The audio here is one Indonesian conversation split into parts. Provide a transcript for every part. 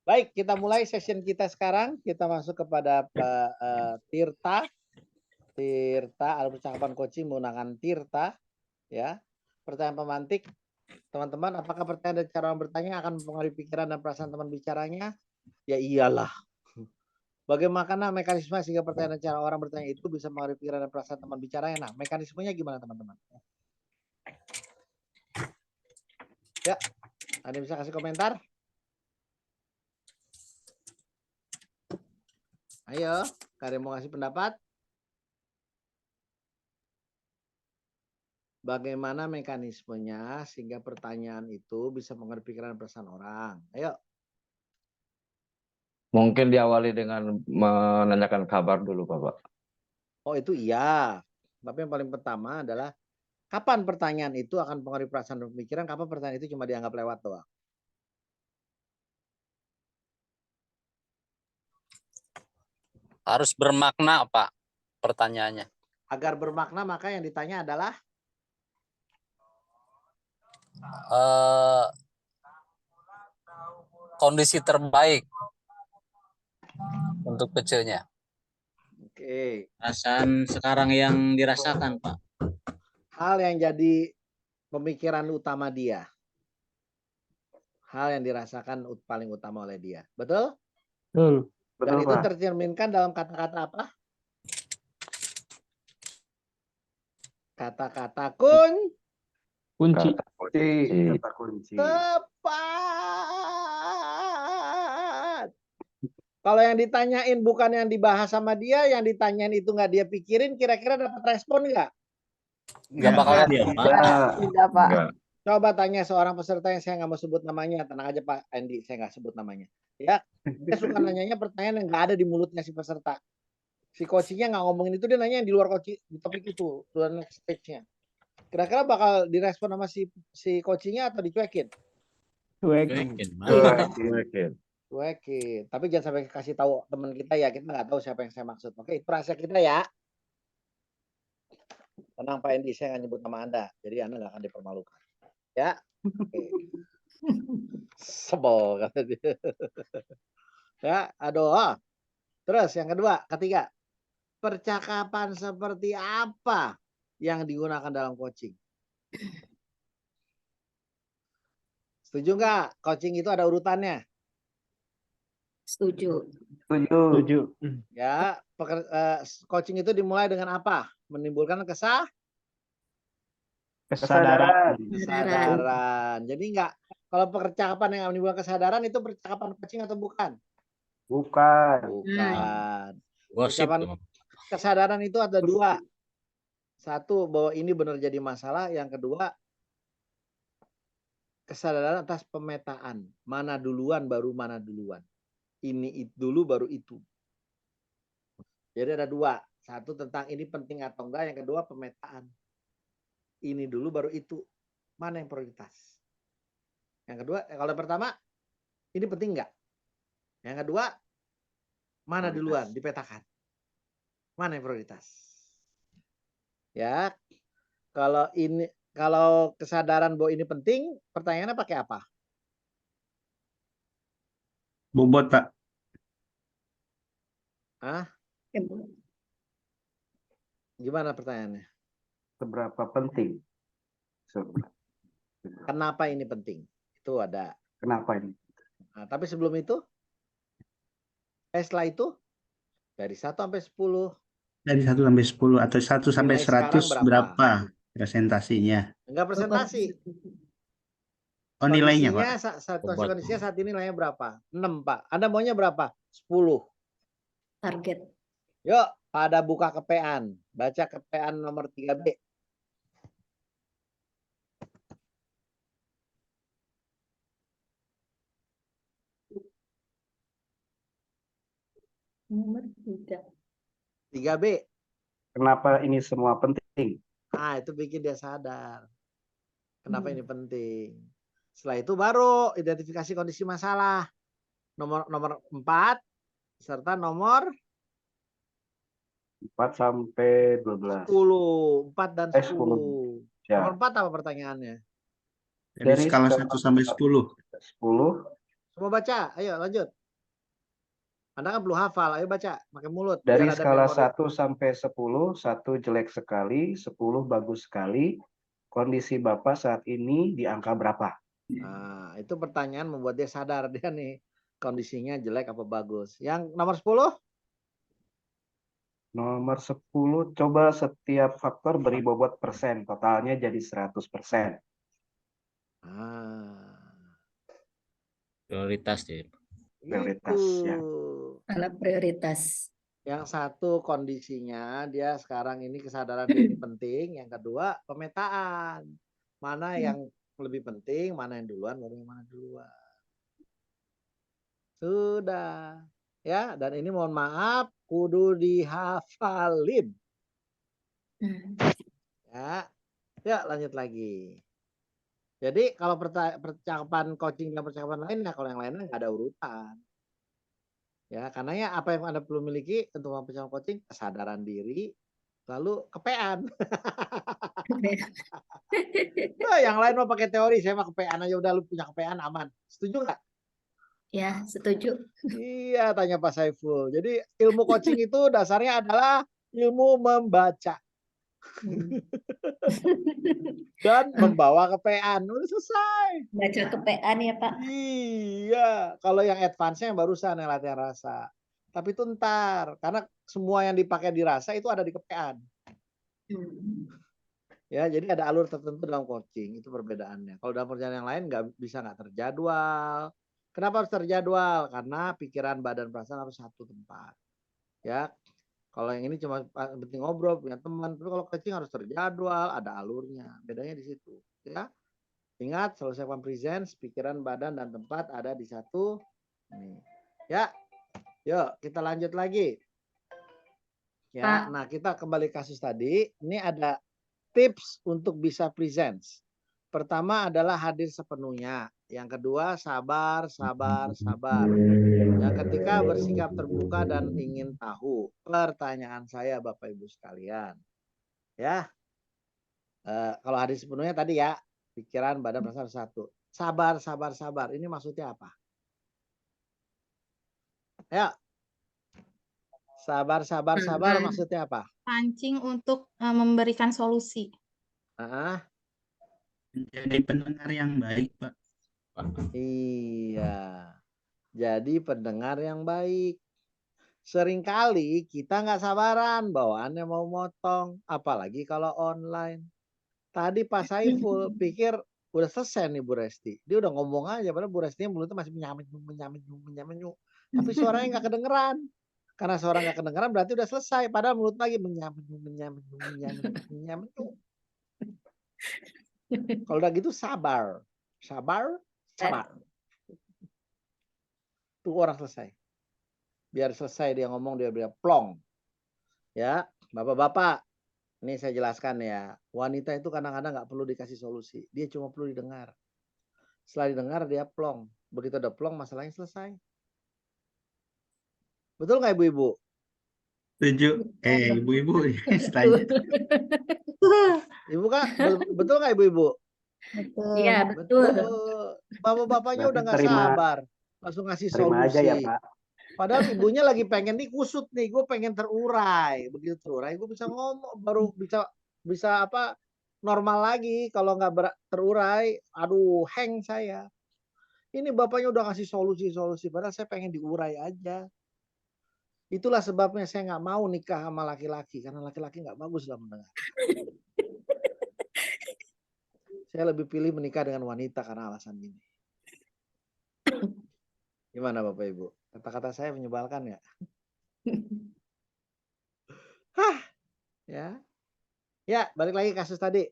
Baik, kita mulai session kita sekarang. Kita masuk kepada Tirta. Ada percakapan coaching menggunakan Tirta. Ya, pertanyaan pemantik. Teman-teman, apakah pertanyaan dan cara bertanya akan mempengaruhi pikiran dan perasaan teman bicaranya? Ya iyalah. Bagaimana mekanisme sehingga pertanyaan dan cara orang bertanya itu bisa mempengaruhi pikiran dan perasaan teman bicaranya? Nah, mekanismenya gimana teman-teman? Ya, ada yang bisa kasih komentar? Ayo, kalian mau kasih pendapat? Bagaimana mekanismenya sehingga pertanyaan itu bisa mengerti pikiran dan perasaan orang? Ayo. Mungkin diawali dengan menanyakan kabar dulu, Bapak. Oh, itu iya. Tapi yang paling pertama adalah kapan pertanyaan itu akan mempengaruhi perasaan dan pemikiran, kapan pertanyaan itu cuma dianggap lewat doang. Harus bermakna, Pak, pertanyaannya. Agar bermakna, maka yang ditanya adalah kondisi terbaik untuk kecilnya. oke. Perasaan sekarang yang dirasakan, Pak. Hal yang jadi pemikiran utama dia. Hal yang dirasakan paling utama oleh dia. Betul? Betul. Dan Betul, itu Pak. tercerminkan dalam kata-kata apa? Kata-kata Kunci. Kata kunci. tepat. Kalau yang ditanyain bukan yang dibahas sama dia, yang ditanyain itu nggak dia pikirin, kira-kira dapat respon nggak? Nggak bakal Iya, Pak. Tidak, Pak. Enggak. Coba tanya seorang peserta yang saya nggak mau sebut namanya, tenang aja Pak Andy, saya nggak sebut namanya. Ya, dia suka nanyanya pertanyaan yang nggak ada di mulutnya si peserta. Si coachingnya nggak ngomongin itu, dia nanya yang di luar coaching, di topik itu, luar next stage-nya. Kira-kira bakal direspon sama si coachingnya atau dicuekin? Cuekin. Cuekin. Tapi jangan sampai kasih tahu teman kita ya, kita nggak tahu siapa yang saya maksud. Oke, itu rahasia kita ya. Tenang Pak Andy, saya nggak nyebut nama Anda, jadi Anda nggak akan dipermalukan. Ya, oke. Sebel kata dia. Ya, aduh. Terus yang kedua, ketiga, percakapan seperti apa yang digunakan dalam coaching? Setuju nggak? Coaching itu ada urutannya. Setuju. Setuju. Ya, coaching itu dimulai dengan apa? Menimbulkan Kesadaran. kesadaran. Jadi nggak, kalau percakapan yang menimbulkan kesadaran itu percakapan coaching atau bukan? Bukan. Bukan. Gosip. Ucapan kesadaran itu ada dua. Satu, bahwa ini benar jadi masalah. Yang kedua, kesadaran atas pemetaan. Mana duluan baru mana duluan. Ini dulu baru itu. Jadi ada dua. Satu tentang ini penting atau enggak. Yang kedua pemetaan. Ini dulu baru itu. Mana yang prioritas? Yang kedua, kalau yang pertama, ini penting enggak? Yang kedua, mana duluan dipetakan? Mana yang prioritas? Ya, kalau kesadaran bahwa ini penting, pertanyaannya pakai apa? Bobot, Pak. Hah? Gimana pertanyaannya? Seberapa penting? Kenapa ini penting? Itu ada. Kenapa ini? Nah, tapi sebelum itu, setelah itu, dari 1 sampai 10. Dari 1 sampai 10 atau 1 sampai Nilai 100 sekarang berapa presentasinya? Enggak presentasi. Oh, nilainya, Kondisinya, Pak. kondisinya saat ini nilainya berapa? 6, Pak. Anda maunya berapa? 10. Target. Yuk, pada buka kepean. Baca kepean nomor 3B. Nomor 3. 3B. Kenapa ini semua penting? Nah, itu bikin dia sadar. Kenapa ini penting. Setelah itu baru identifikasi kondisi masalah. Nomor 4 serta nomor 4 sampai 12. 10. 4 dan 10. 10. Ya. Nomor 4 apa pertanyaannya? Dari skala 1 sampai 10. 10. mau baca? Ayo lanjut. Anda kan belum hafal, ayo baca pakai mulut. Dari biar ada skala memori. 1 sampai 10, 1 jelek sekali, 10 bagus sekali. Kondisi Bapak saat ini di angka berapa? Nah, itu pertanyaan membuat dia sadar dia nih kondisinya jelek apa bagus. Yang nomor 10? Nomor 10, coba setiap faktor beri bobot persen. Totalnya jadi 100%. Ah, Prioritas ya. Prioritas, gitu. ya. Anak prioritas. Yang satu kondisinya dia sekarang ini kesadaran dia ini penting. Yang kedua pemetaan. Mana yang lebih penting, mana yang duluan, baru yang mana duluan. Sudah. Ya, dan ini mohon maaf kudu dihafalin. Ya. Ya, lanjut lagi. Jadi kalau percakapan coaching dan percakapan lainnya, kalau yang lainnya nggak ada urutan. Ya, karena ya apa yang Anda perlu miliki untuk percakapan coaching, kesadaran diri, lalu kepean. Nah, yang lain mau pakai teori, saya mah kepean aja udah, lu punya kepean aman. Setuju nggak? Ya, setuju. Iya, tanya Pak Saiful. Jadi ilmu coaching itu dasarnya adalah ilmu membaca dan membawa kepean. Udah selesai. Baca kepean ya, Pak. Iya, kalau yang advance-nya yang barusan yang latihan rasa. Tapi itu ntar, karena semua yang dipakai di rasa itu ada di kepean. Ya, jadi ada alur tertentu dalam coaching, itu perbedaannya. Kalau dalam perjalanan yang lain nggak terjadwal. Kenapa harus terjadwal? Karena pikiran, badan, perasaan harus satu tempat. Ya, kalau yang ini cuma penting ngobrol, punya teman. Tapi kalau coaching harus terjadwal, ada alurnya. Bedanya di situ. Ya, ingat selesaikan present, pikiran, badan, dan tempat ada di satu. Nih. Ya, yuk kita lanjut lagi. Ya, nah kita kembali kasus tadi. Ini ada tips untuk bisa present. Pertama adalah hadir sepenuhnya. Yang kedua sabar, sabar, sabar. Yang ketiga bersikap terbuka dan ingin tahu. Pertanyaan saya Bapak Ibu sekalian. Ya, kalau hadir sepenuhnya tadi ya, pikiran, badan, perasaan satu. Sabar, sabar, sabar. Ini maksudnya apa? Ya. Sabar, sabar, sabar maksudnya apa? Pancing untuk memberikan solusi. Menjadi pendengar yang baik, Pak. Iya. Jadi pendengar yang baik. Seringkali kita nggak sabaran, bawaannya mau motong. Apalagi kalau online. Tadi Pak Saiful pikir udah selesai nih Bu Resti. Dia udah ngomong aja, padahal Bu Resti mulutnya masih menyamit. Tapi suaranya nggak kedengeran. Karena suara nggak kedengeran berarti udah selesai. Padahal mulut lagi menyamit. Kalau udah gitu sabar. Sabar, sabar. Tuh orang selesai. Biar selesai dia ngomong, dia bilang plong. Ya, Bapak-bapak, ini saya jelaskan ya. Wanita itu kadang-kadang nggak perlu dikasih solusi. Dia cuma perlu didengar. Setelah didengar dia plong. Begitu ada plong, masalahnya selesai. Betul nggak ibu-ibu? Setuju. Ibu-ibu, selanjutnya. Ibu Kak, betul nggak ibu-ibu? Iya, betul. Bapak-bapaknya udah nggak Terima- sabar. Langsung ngasih Terima aja solusi. ya, Pak. Padahal ibunya lagi pengen nih kusut nih, gue pengen terurai. Begitu terurai, gue bisa ngomong, baru bisa apa normal lagi. Kalau nggak terurai, aduh, hang saya. Ini bapaknya udah ngasih solusi-solusi, padahal saya pengen diurai aja. Itulah sebabnya saya nggak mau nikah sama laki-laki, karena laki-laki nggak bagus dalam mendengar. Saya lebih pilih menikah dengan wanita karena alasan ini. Gimana Bapak Ibu? Kata-kata saya menyebalkan ya? Hah, ya. Ya, balik lagi kasus tadi.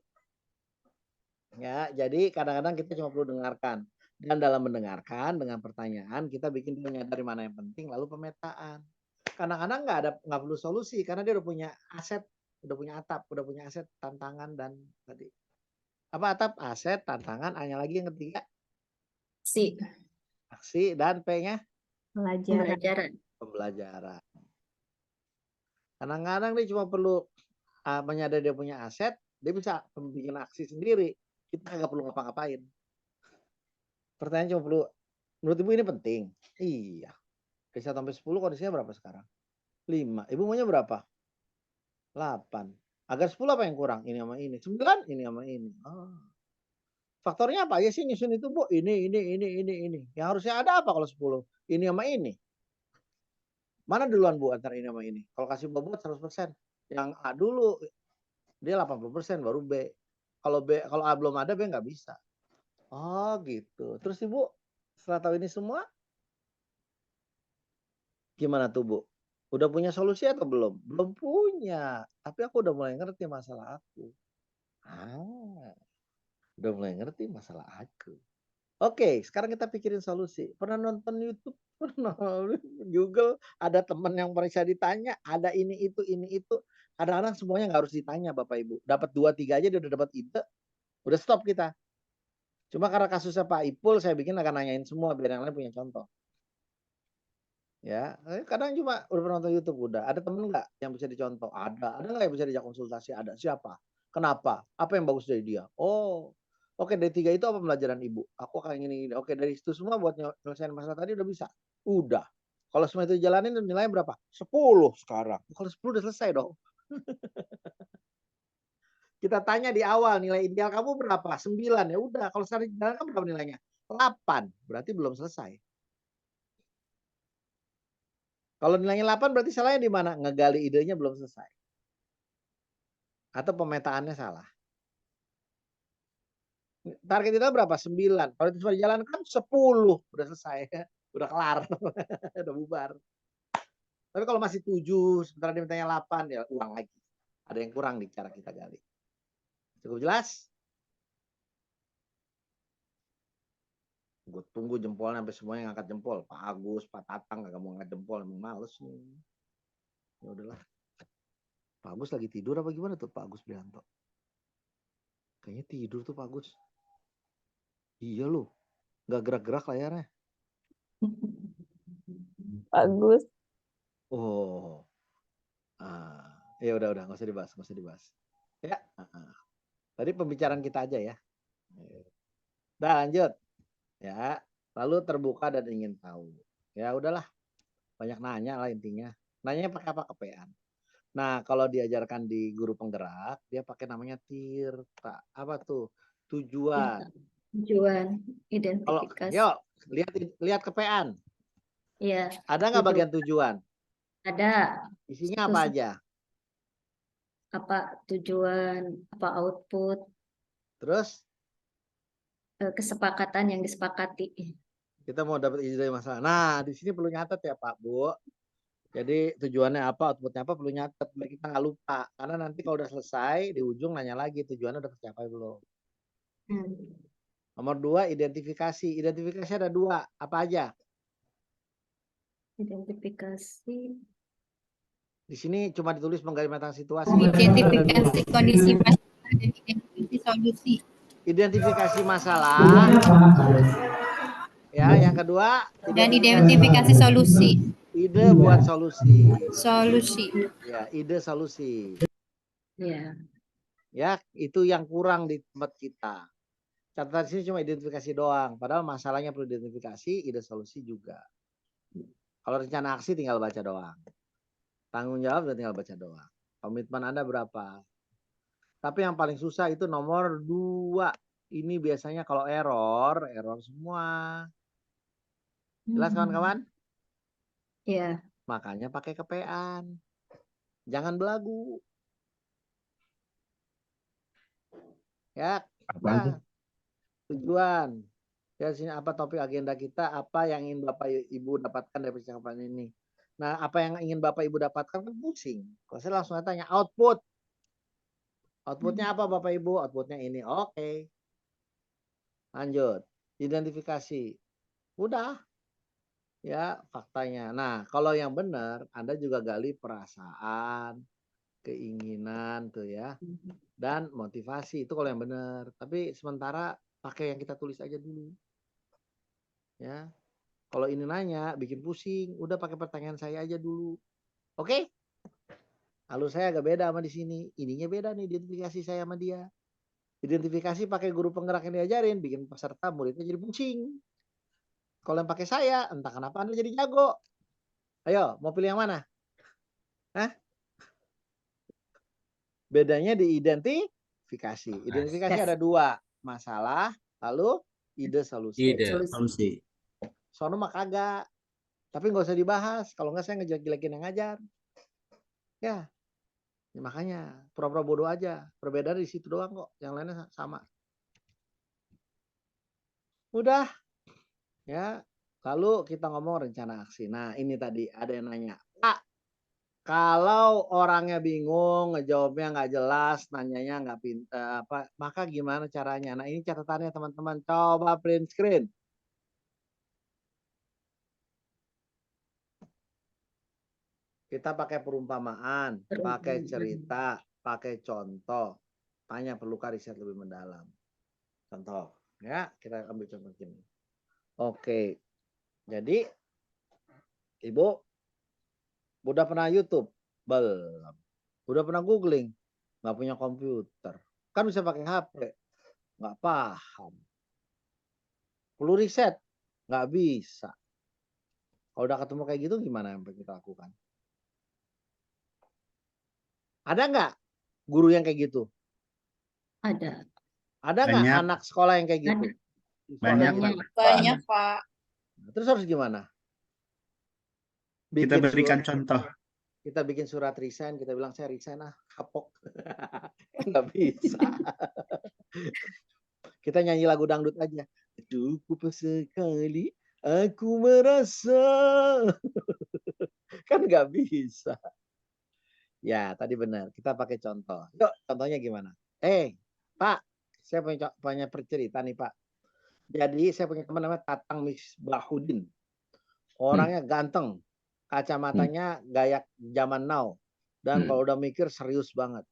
Ya, jadi kadang-kadang kita cuma perlu dengarkan. Dan dalam mendengarkan dengan pertanyaan kita bikin dia menyadari mana yang penting, lalu pemetaan. Kadang-kadang nggak perlu solusi karena dia udah punya aset, udah punya atap, udah punya aset, tantangan dan tadi apa atap, aset, tantangan, hanya lagi yang ketiga Si aksi dan P-nya pelajaran. pembelajaran. Kadang-kadang dia cuma perlu menyadari dia punya aset, dia bisa bikin aksi sendiri. Kita nggak perlu ngapa-ngapain. Pertanyaan cuma perlu Menurut Ibu ini penting? Iya. Dari 1 sampai 10 kondisinya berapa sekarang? 5. Ibu maunya berapa? 8. Agar 10 apa yang kurang? Ini sama ini. 9, ini sama ini. Oh. Faktornya apa aja sih nyusun itu, Bu? Ini. Yang harusnya ada apa kalau 10? Ini sama ini. Mana duluan, Bu, antara ini sama ini? Kalau kasih bobot 100%. Yang A dulu, dia 80% baru B. Kalau A belum ada, B nggak bisa. Oh, gitu. Terus Ibu, setelah tahu ini semua, gimana tuh, Bu? Udah punya solusi atau belum? Belum punya. Tapi aku udah mulai ngerti masalah aku. Udah mulai ngerti masalah aku. Oke, sekarang kita pikirin solusi. Pernah nonton YouTube? Pernah Google? Ada teman yang bisa ditanya? Ada ini, itu. Kadang-kadang semuanya nggak harus ditanya, Bapak Ibu. Dapat 2-3 aja dia udah dapat ide. Udah stop kita. Cuma karena kasusnya Pak Ipul, saya bikin akan nanyain semua biar yang lain punya contoh. Ya, kadang cuma udah pernah nonton YouTube udah. Ada temen nggak yang bisa dicontoh? Ada nggak yang bisa diajak konsultasi? Ada. Siapa? Kenapa? Apa yang bagus dari dia? Oh, oke, dari 3 itu apa pelajaran Ibu? Aku akan ini. Oke, dari itu semua buat nyelesain masalah tadi udah bisa. Udah. Kalau semua itu jalanin nilainya berapa? 10 sekarang. Kalau 10 udah selesai dong. Kita tanya di awal nilai ideal kamu berapa? 9 ya udah. Kalau sekarang jalan kan berapa nilainya? 8. Berarti belum selesai. Kalau nilainya 8 berarti salahnya di mana? Ngegali idenya belum selesai. Atau pemetaannya salah. Target kita berapa? 9. Kalau itu sudah dijalankan 10. Udah selesai. Udah kelar. Udah bubar. Tapi kalau masih 7, sementara dia mintanya 8, ya ulang lagi. Ada yang kurang di cara kita gali. Cukup jelas? Gue tunggu jempolnya sampai semuanya ngangkat jempol. Pak Agus, Pak Tatang kagak mau ngangkat jempol, emang males nih. Ya udahlah. Pak Agus lagi tidur apa gimana tuh Pak Agus Prianto? Kayaknya tidur tuh Pak Agus. Iya loh. Nggak gerak-gerak layarnya. Bagus. Oh. Ya udah nggak usah dibahas. Ya. Tadi pembicaraan kita aja ya. Udah lanjut. Ya. Lalu terbuka dan ingin tahu. Ya udahlah. Banyak nanya lah intinya. Nanya pakai apa? Kepean. Nah, kalau diajarkan di guru penggerak, dia pakai namanya tirta. Apa tuh? Tujuan. Tujuan, Kalau identifikasi. yuk lihat kepean. Iya. Ada nggak bagian tujuan? Ada. Isinya apa aja? Apa tujuan, apa output, Terus kesepakatan yang disepakati. kita mau dapat ide dari masalah. Nah, di sini perlu nyatet ya Pak Bu. Jadi tujuannya apa, outputnya apa perlu nyatet biar kita nggak lupa. Karena nanti kalau udah selesai di ujung nanya lagi tujuannya udah tercapai belum. Nomor 2 identifikasi. Identifikasi ada 2. Apa aja? Identifikasi. Di sini cuma ditulis menggambarkan situasi. Identifikasi kondisi masalah dan identifikasi solusi. Identifikasi masalah. Ya, yang kedua. Dan identifikasi solusi. Ide buat solusi. Solusi. Ya, ide solusi. Ya. Ya, itu yang kurang di tempat kita. Catatan sini cuma identifikasi doang. Padahal masalahnya perlu identifikasi, ide solusi juga. Kalau rencana aksi tinggal baca doang. Tanggung jawab tinggal baca doang. Komitmen Anda berapa? Tapi yang paling susah itu nomor 2. Ini biasanya kalau error semua. Jelas kawan-kawan? Iya. Makanya pakai kepean. Jangan belagu. Ya. Nah, tujuan. Ya, sini apa topik agenda kita? Apa yang ingin Bapak Ibu dapatkan dari percakapan ini? Nah, apa yang ingin Bapak Ibu dapatkan kan pusing. Kalau saya langsung tanya output. Outputnya apa Bapak Ibu? Outputnya ini. Oke. Lanjut. Identifikasi. Udah. Ya, faktanya. Nah, kalau yang benar, Anda juga gali perasaan, keinginan tuh ya. Dan motivasi. Itu kalau yang benar. Tapi sementara pakai yang kita tulis aja dulu. Ya. Kalau ini nanya, bikin pusing, udah pakai pertanyaan saya aja dulu. Oke? Alur saya agak beda sama di sini. Ininya beda nih, identifikasi saya sama dia. Identifikasi pakai guru penggerak yang diajarin, bikin peserta muridnya jadi pusing. Kalau yang pakai saya, entah kenapa Anda jadi jago. Ayo, mau pilih yang mana? Hah? Bedanya di identifikasi. Identifikasi Yes. ada 2, masalah, lalu ide solusi. Ide, Solusi. solusi. Sono mah kagak. Tapi nggak usah dibahas. Kalau nggak saya ngejelek-jelekin yang ngajar. Ya, makanya pura-pura bodoh aja. Perbedaan di situ doang kok. Yang lainnya sama. Udah. Ya. Lalu kita ngomong rencana aksi. Nah, ini tadi ada yang nanya. Pak, kalau orangnya bingung, ngejawabnya nggak jelas, nanyanya nggak pintar, maka gimana caranya? Nah, ini catatannya teman-teman. Coba print screen. Kita pakai perumpamaan, pakai cerita, pakai contoh. Tanya perlukah riset lebih mendalam. Contoh, ya kita ambil contoh gini. Oke, jadi Ibu udah pernah YouTube? Belum. Udah pernah googling? Nggak punya komputer. Kan bisa pakai HP. Nggak paham. Perlu riset? Nggak bisa. Kalau udah ketemu kayak gitu gimana yang kita lakukan? Ada nggak guru yang kayak gitu? Ada. Ada nggak Banyak. anak sekolah yang kayak gitu? Ada. Siswa Banyak, kayak gitu? Banyak, Pak. Terus harus gimana? Kita Bikin berikan surat, contoh. kita bikin surat resign, kita bilang saya resign kapok. Nggak bisa. Kita nyanyi lagu dangdut aja. Aduh, sekali aku merasa. Kan nggak bisa. Ya, tadi benar. Kita pakai contoh. Yuk, contohnya gimana? Pak, saya punya cerita nih, Pak. Jadi, saya punya teman namanya Tatang Misbahudin. Orangnya ganteng. Kacamatanya gaya zaman now. Dan kalau udah mikir serius banget.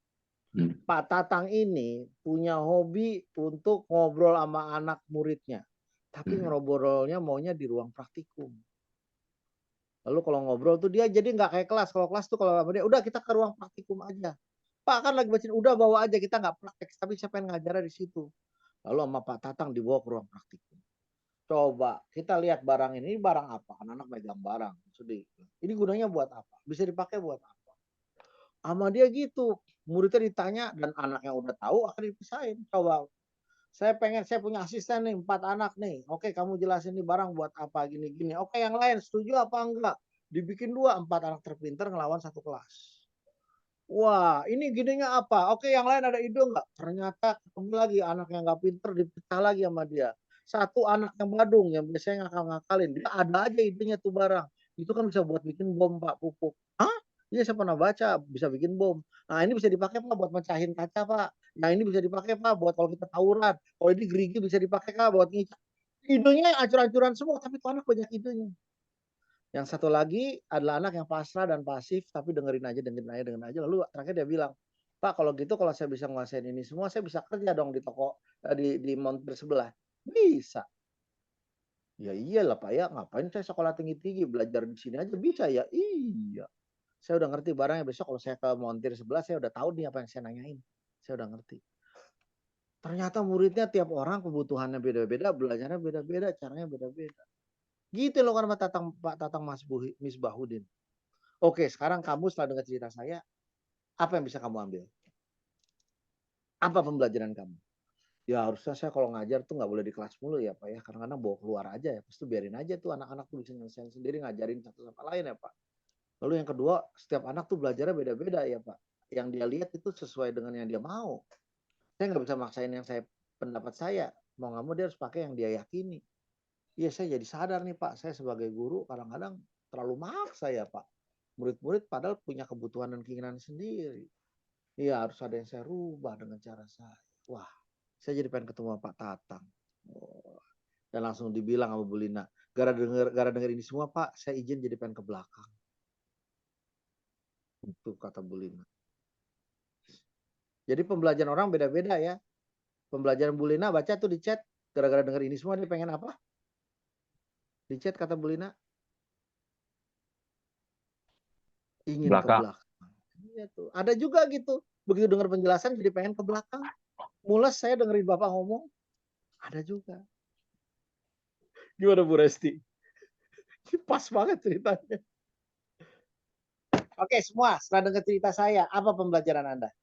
Pak Tatang ini punya hobi untuk ngobrol sama anak muridnya. Tapi ngobrolnya maunya di ruang praktikum. Lalu kalau ngobrol tuh dia jadi nggak kayak kelas. Kalau kelas tuh kalau sama dia, udah kita ke ruang praktikum aja. Pak kan lagi bacain, udah bawa aja, kita nggak praktek. Tapi saya pengen ngajarnya di situ. Lalu sama Pak Tatang dibawa ke ruang praktikum. Coba kita lihat barang ini barang apa? Anak-anak megang barang. Sedih. Ini gunanya buat apa? Bisa dipakai buat apa? Sama dia gitu. Muridnya ditanya dan anak yang udah tahu akan dipisahin. Coba saya punya asisten nih 4 anak nih. Oke, kamu jelasin nih barang buat apa gini-gini. Oke, yang lain setuju apa enggak? Dibikin 2, 4 anak terpinter ngelawan 1 kelas. Wah, ini gininya apa? Oke, yang lain ada ide enggak? Ternyata ketemu lagi anak yang enggak pinter dipecah lagi sama dia. 1 anak yang badung yang biasanya ngakal-ngakalin, dia ada aja idenya tuh barang. Itu kan bisa buat bikin bom, Pak, pupuk. Hah? Iya, saya pernah baca bisa bikin bom. Nah, ini bisa dipakai Pak buat mecahin kaca, Pak. Nah, ini bisa dipakai Pak buat kalau kita tawuran. Kalau ini gerigi bisa dipakai Kak buat ngicak. Idenya ancur-ancuran semua, tapi tuh anak banyak idenya. Yang satu lagi adalah anak yang pasrah dan pasif, tapi dengerin aja. Lalu terakhir dia bilang, Pak kalau gitu kalau saya bisa nguasain ini semua, saya bisa kerja dong di toko, di montir sebelah. Bisa. Ya iyalah Pak ya, ngapain saya sekolah tinggi-tinggi, belajar di sini aja bisa ya? Iya. Saya udah ngerti barangnya, besok kalau saya ke montir sebelah, saya udah tahu nih apa yang saya nanyain. Saya udah ngerti. Ternyata muridnya tiap orang kebutuhannya beda-beda, belajarnya beda-beda, caranya beda-beda. Gitu loh kan Pak Tatang Misbahudin. Oke, sekarang kamu setelah dengar cerita saya, apa yang bisa kamu ambil? Apa pembelajaran kamu? Ya harusnya saya kalau ngajar tuh nggak boleh di kelas mulu ya Pak ya. Kadang-kadang bawa keluar aja ya. Terus tuh biarin aja tuh anak-anak tuh bisa nyelesain sendiri ngajarin satu sama lain ya Pak. Lalu yang kedua, setiap anak tuh belajarnya beda-beda ya Pak. Yang dia lihat itu sesuai dengan yang dia mau. Saya nggak bisa maksain yang pendapat saya. Mau nggak mau dia harus pakai yang dia yakini. Iya saya jadi sadar nih Pak, saya sebagai guru kadang-kadang terlalu maksa ya Pak. Murid-murid padahal punya kebutuhan dan keinginan sendiri. Iya harus ada yang saya rubah dengan cara saya. Wah, saya jadi pengen ketemu Pak Tatang. Dan langsung dibilang sama Bu Lina, gara denger ini semua Pak, saya izin jadi pengen ke belakang. Itu kata Bu Lina. Jadi pembelajaran orang beda-beda ya. Pembelajaran Bu Lina baca tuh di chat, gara-gara denger ini semua dia pengen apa? Di chat kata Bu Lina, ingin Belakang. ke belakang. Iya tuh. Ada juga gitu. Begitu dengar penjelasan jadi pengen ke belakang. Mules saya dengerin Bapak ngomong. Ada juga. Gimana Bu Resti? Pas banget ceritanya. Oke, semua setelah dengar cerita saya, apa pembelajaran Anda?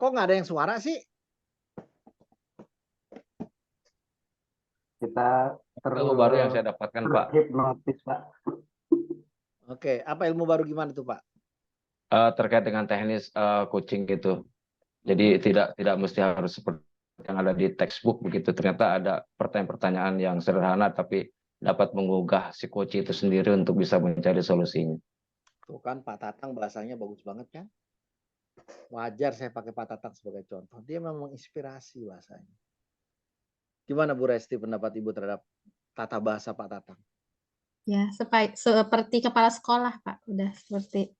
Kok nggak ada yang suara sih? Kita Ilmu baru yang saya dapatkan, Pak. terhipnotis, Pak. Oke, apa ilmu baru gimana tuh Pak? Terkait dengan teknis coaching gitu. Jadi tidak mesti harus seperti yang ada di textbook begitu. Ternyata ada pertanyaan-pertanyaan yang sederhana tapi dapat menggugah si coach itu sendiri untuk bisa mencari solusinya. Tuh kan Pak Tatang bahasanya bagus banget kan? Wajar saya pakai Pak Tatang sebagai contoh. Dia memang inspirasi bahasanya. Gimana Bu Resti pendapat Ibu terhadap tata bahasa Pak Tatang? Ya, seperti kepala sekolah, Pak. Udah seperti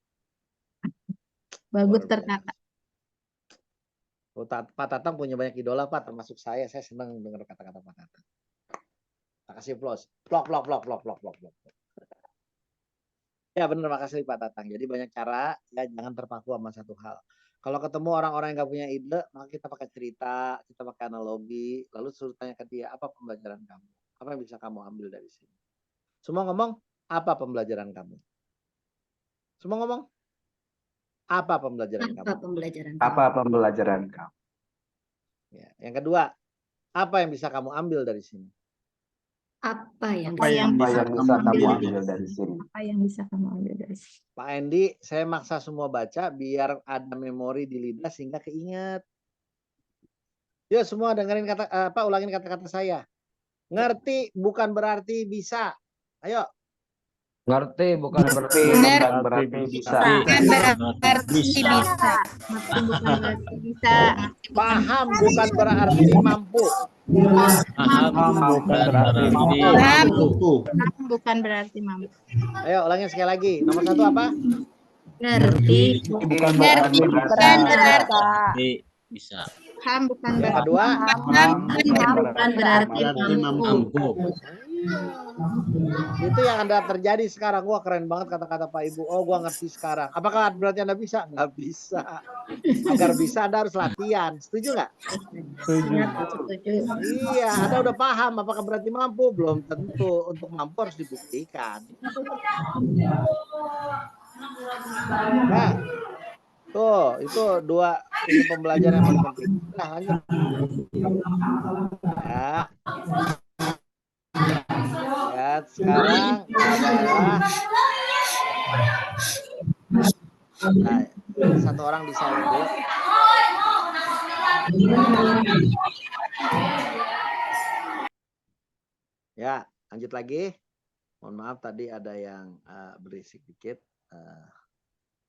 bagus Luar biasa. tertata. Oh, Pak Tatang punya banyak idola Pak, termasuk saya. Saya senang dengar kata-kata Pak Tatang. Makasih plus. Vlog. Ya benar, makasih Pak Tatang. Jadi banyak cara, ya jangan terpaku sama satu hal. Kalau ketemu orang-orang yang nggak punya ide, maka kita pakai cerita, kita pakai analogi, lalu suruh tanya ke dia, apa pembelajaran kamu? Apa yang bisa kamu ambil dari sini? Semua ngomong, apa pembelajaran kamu? Semua ngomong, apa pembelajaran Apa kamu? pembelajaran Apa pembelajaran kamu? Ya. Yang kedua, apa yang bisa kamu ambil dari sini? Apa yang Apa yang Apa bisa yang kamu bisa kamu ambil ambil dari sini? Apa yang bisa kamu ambil dari sini? Pak Endi, saya maksa semua baca biar ada memori di lidah sehingga keinget. Yuk semua dengerin ulangin kata-kata saya. Ngerti bukan berarti bisa. Ayo. Ngerti bukan berarti Bukan berarti bisa. Bukan berarti bisa. Ngerti bukan berarti bisa. Paham bukan berarti mampu. Paham bukan berarti Paham bukan berarti mampu. Ayo ulangin sekali lagi. Nomor satu apa? ngerti Bukan Ngerti berarti bukan berarti bisa. paham bukan Yang berarti kedua, bukan berarti mampu. itu yang Anda terjadi sekarang. Wah keren banget kata-kata Pak Ibu. Oh gua ngerti sekarang. Apakah berarti Anda bisa? Nggak bisa. Agar bisa Anda harus latihan. Setuju nggak? Setuju. Iya, Anda udah paham. Apakah berarti mampu? Belum tentu. Untuk mampu harus dibuktikan. Nah, tuh itu dua ini pembelajaran yang paling penting. Nah, lanjut. Ya, sekarang adalah satu orang di silent dulu. Ya, lanjut lagi. Mohon maaf tadi ada yang berisik dikit.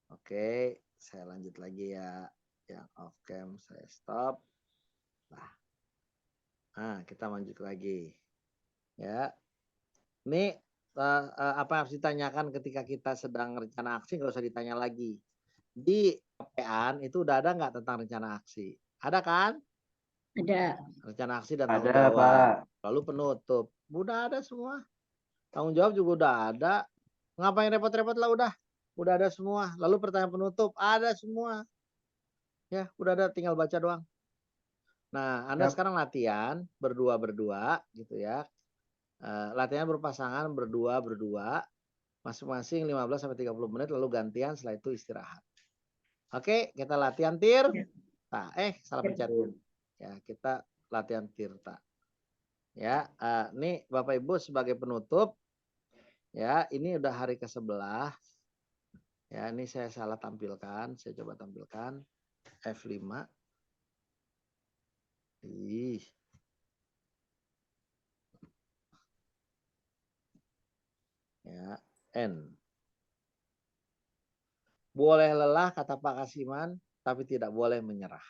Oke, saya lanjut lagi ya. Yang off cam saya stop. Nah, kita lanjut lagi. Ya. Ini apa yang harus ditanyakan ketika kita sedang rencana aksi nggak usah ditanya lagi. Di KPAN itu udah ada nggak tentang rencana aksi? Ada kan? Ada. Rencana aksi dan tanggung Ada, jawab. Pak. Lalu penutup. Udah ada semua. Tanggung jawab juga udah ada. Ngapain repot-repot lah udah. Udah ada semua. Lalu pertanyaan penutup ada semua. Ya, udah ada tinggal baca doang. Nah, Anda sekarang latihan berdua-berdua gitu ya. Latihan berpasangan berdua-berdua. Masing-masing 15 sampai 30 menit lalu gantian setelah itu istirahat. Oke, kita latihan tir. Nah, salah pencet. Ya, kita latihan tirta. Ya, ini Bapak Ibu sebagai penutup. Ya, ini udah hari ke-11. Ya, ini saya salah tampilkan. Saya coba tampilkan F5. Ya, N. Boleh lelah kata Pak Kasiman, tapi tidak boleh menyerah.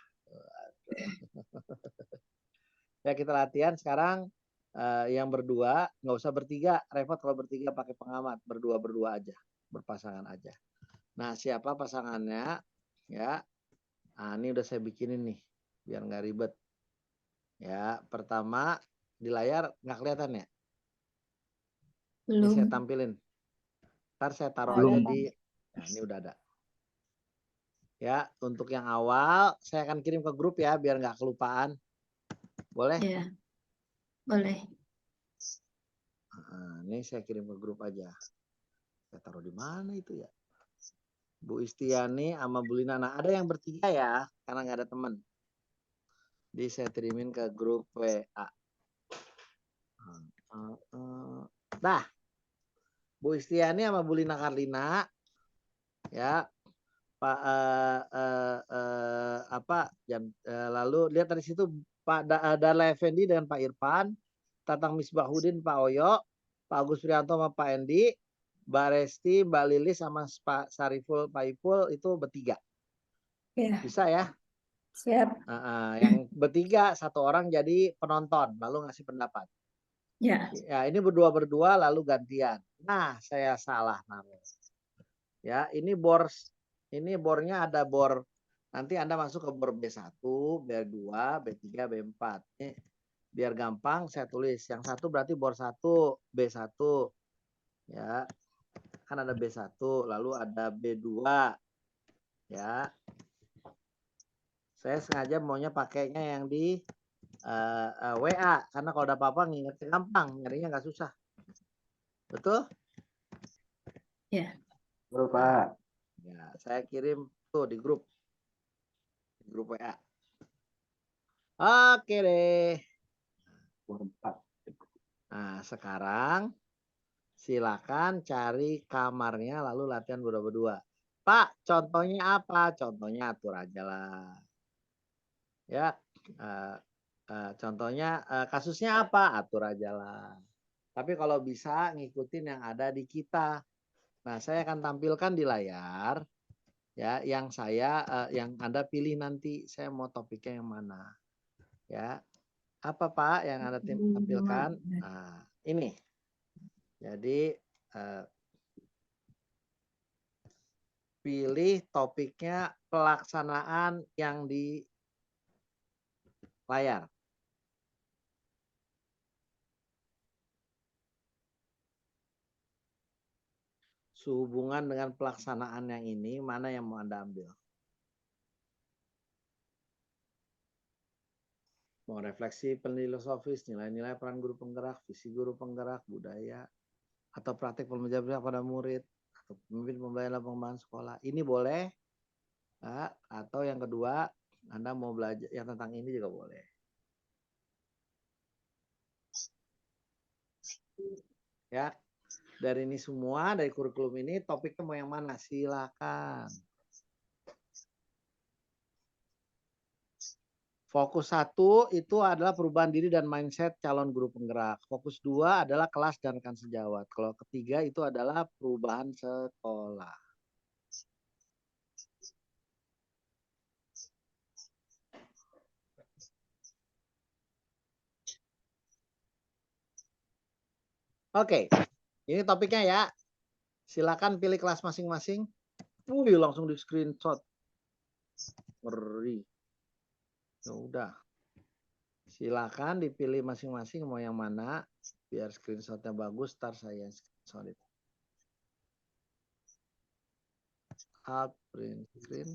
Ya, kita latihan sekarang yang berdua, nggak usah bertiga, repot kalau bertiga pakai pengamat, berdua-berdua aja, berpasangan aja. Nah, siapa pasangannya? Ya, nah, ini udah saya bikinin nih, biar nggak ribet. Ya, pertama Di layar nggak kelihatan ya? Ini Belum. saya tampilin. Ntar saya taruh Belum. aja di. Nah, ini udah ada. Ya, untuk yang awal saya akan kirim ke grup ya, biar nggak kelupaan. Boleh? Ya, boleh. Nah, ini saya kirim ke grup aja. Saya taruh di mana itu ya? Bu Istiani sama Bu Lina. Nah, ada yang bertiga ya, karena nggak ada teman. Jadi saya kirimin ke grup WA. Dah, Bu Istiani sama Bu Lina Karlina, ya, Pak lalu lihat dari situ Pak Darla Effendi dengan Pak Irfan, Tatang Misbahudin, Pak Oyo, Pak Agus Prianto sama Pak Endi, Mbak Resti, Mbak Lilis sama Pak Sariful, Pak Ipul itu bertiga. Ya, Bisa ya? siap. Yang bertiga satu orang jadi penonton lalu ngasih pendapat. Ya, Ya, ini berdua lalu gantian. Nah, saya salah naruh. Ya, ini bornya ada bor. Nanti Anda masuk ke bor B1, B2, B3, B4. Ini biar gampang saya tulis. Yang satu berarti bor 1, B1. Ya. Kan ada B1, lalu ada B2. Ya. Saya sengaja maunya pakainya yang di WA karena kalau ada apa-apa ngingetnya gampang, nyarinya nggak susah. Betul? ya. Betul, Pak. Ya, saya kirim tuh di grup WA. Oke deh. Nah, sekarang silakan cari kamarnya lalu latihan berdua-berdua. Pak, contohnya apa? Contohnya atur aja lah. Ya, contohnya kasusnya apa? Atur aja lah. Tapi kalau bisa ngikutin yang ada di kita. Nah, saya akan tampilkan di layar ya yang yang Anda pilih nanti. Saya mau topiknya yang mana. Ya. Apa Pak yang Anda tampilkan? Nah, ini. Jadi pilih topiknya pelaksanaan yang di layar. Sehubungan dengan pelaksanaan yang ini, mana yang mau Anda ambil? Mau refleksi filosofis, nilai-nilai peran guru penggerak, visi guru penggerak, budaya, atau praktik pembelajaran pada murid, atau pemimpin pembelajaran pengembangan sekolah. Ini boleh, atau yang kedua, Anda mau belajar yang tentang ini juga boleh. Ya, dari ini semua, dari kurikulum ini, topiknya mau yang mana? Silakan. Fokus 1 itu adalah perubahan diri dan mindset calon guru penggerak. Fokus 2 adalah kelas dan rekan sejawat. Kalau ketiga itu adalah perubahan sekolah. Oke, ini topiknya ya. Silakan pilih kelas masing-masing. Langsung di screenshot. Ngeri. Ya udah. Silakan dipilih masing-masing mau yang mana. Biar screenshotnya bagus, ntar saya screenshot itu. Print screen.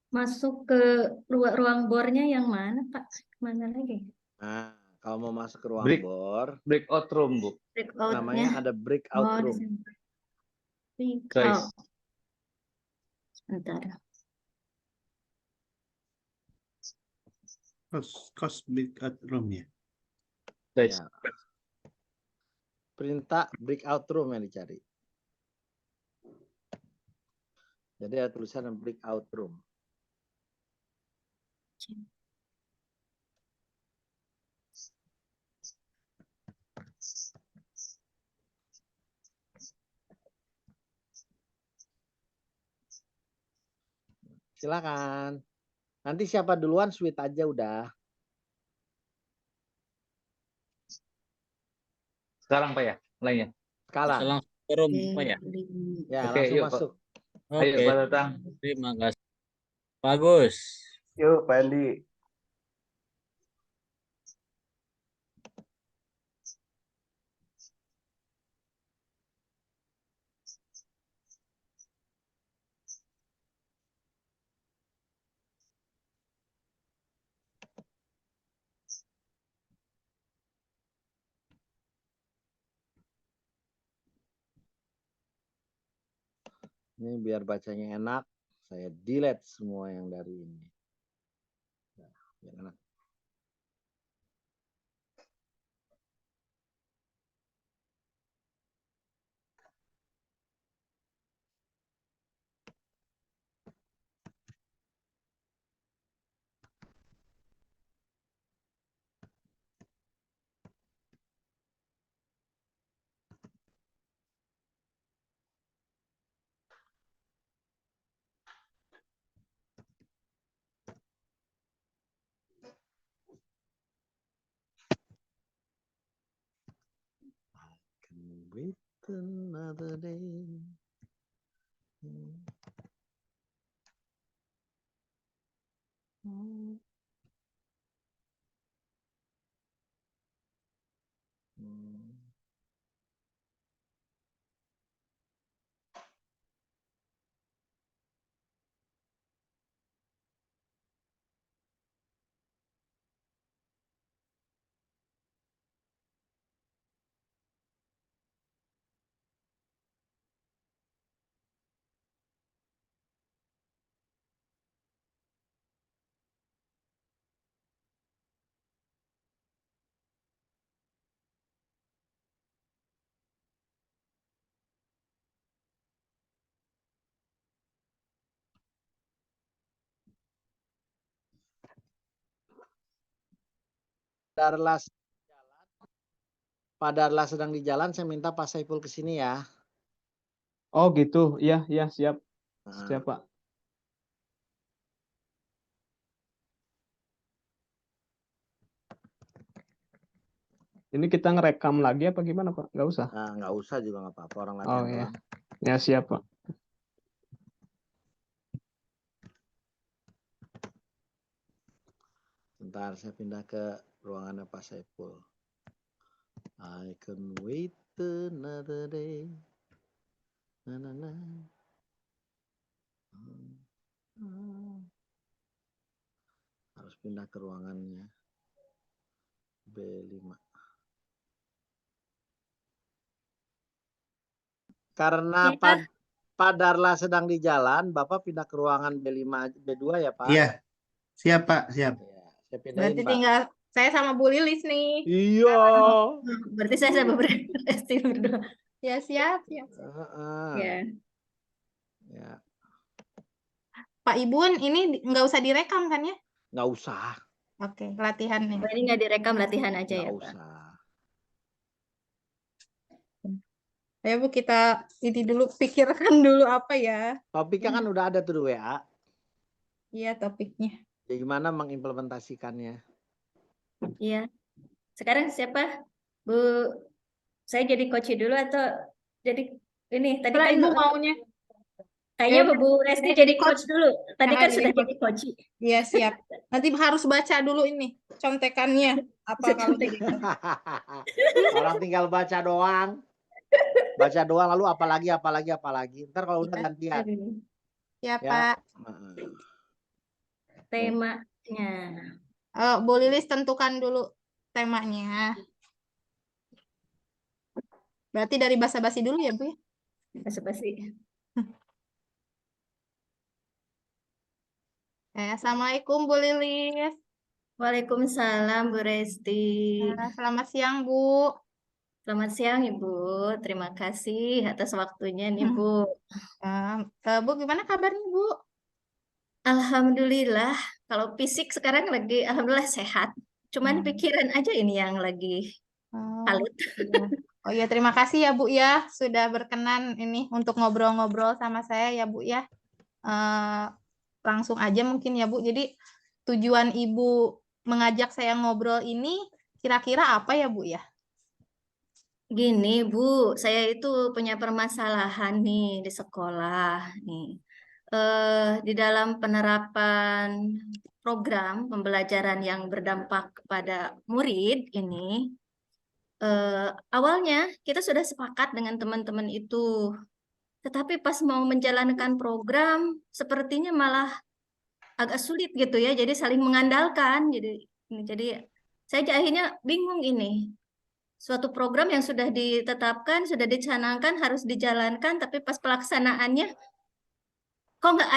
Masuk ke ruang bornya yang mana, Pak? Mana lagi? Nah, kalau mau masuk ke ruang bor, Breakout room, Bu. namanya ada breakout Oh, room. Guys. Sebentar. Kos breakout room ya. Guys. Ya. Perintah breakout room yang dicari. Jadi ada tulisan breakout room. Silakan. Nanti siapa duluan switch aja udah. Sekarang Pak ya, mulainya. Sekarang. Kita langsung ke room Pak ya. Ya, Oke, langsung yuk, Pak. masuk. Ayo Oke, Pak Tatang. terima kasih. Bagus. Yuk, Pak Andi. Ini biar bacanya enak, saya delete semua yang dari ini. Nah, biar enak. Can wait another day. Pak Darla sedang di jalan, saya minta Pak Saiful ke sini ya. Oh gitu, iya siap, Nah, siap Pak. Ini kita ngerekam lagi apa gimana Pak? Nggak usah. nah, nggak usah juga nggak apa-apa, orang Oh latihan iya, doang. ya siap Pak. Bentar, saya pindah ke ruangannya Pak Saiful. I can wait another day. Na, na, na. Harus pindah ke ruangannya. B5. Karena Kita Pak Darla sedang di jalan, Bapak pindah ke ruangan B5, B2 ya Pak? Iya, siap Pak, siap. Ya, saya pindahin Berarti Pak. tinggal saya sama Bu Lilis nih. Iya. berarti saya sama berarti berdua. Ya siap. Heeh. Ya. Ya, Pak Ibun, ini nggak usah direkam kan ya? nggak usah, Oke, latihan nih. Ini nggak direkam, latihan aja nggak ya Pak. usah. Ayo Bu, kita ini dulu pikirkan dulu apa ya? Topiknya kan udah ada tuh di WA. Iya topiknya. Ya gimana mengimplementasikannya? Iya. Sekarang siapa? Bu, saya jadi coach dulu atau jadi ini tadi Kalau kan Ibu maunya. kayaknya Ya, Bu Resti saya jadi coach dulu. Tadi Ah, kan jadi sudah coach. jadi coach. Iya siap. Nanti harus baca dulu ini contekannya. Apa kalau jadi coach? Orang tinggal baca doang. Baca doang lalu apalagi. Ntar kalau udah Iya. gantian. Ya Ya. Pak. Temanya. Bu Lilis tentukan dulu temanya. Berarti dari basa-basi dulu ya Bu ya? Basa-basi. Assalamualaikum Bu Lilis. Waalaikumsalam Bu Resti. Selamat siang Bu. Selamat siang Ibu. Terima kasih atas waktunya nih Bu. Bu gimana kabarnya Bu? Alhamdulillah. Kalau fisik sekarang lagi alhamdulillah sehat. Cuman pikiran aja ini yang lagi kalut. Oh iya, terima kasih ya Bu ya sudah berkenan ini untuk ngobrol-ngobrol sama saya ya Bu ya. Langsung aja mungkin ya Bu. Jadi tujuan Ibu mengajak saya ngobrol ini kira-kira apa ya Bu ya? Gini, Bu, saya itu punya permasalahan nih di sekolah nih. Di dalam penerapan program pembelajaran yang berdampak kepada murid ini, awalnya kita sudah sepakat dengan teman-teman itu, tetapi pas mau menjalankan program, sepertinya malah agak sulit gitu ya. Jadi saling mengandalkan. Jadi saya akhirnya bingung ini. Suatu program yang sudah ditetapkan, sudah dicanangkan, harus dijalankan, tapi pas pelaksanaannya kok nggak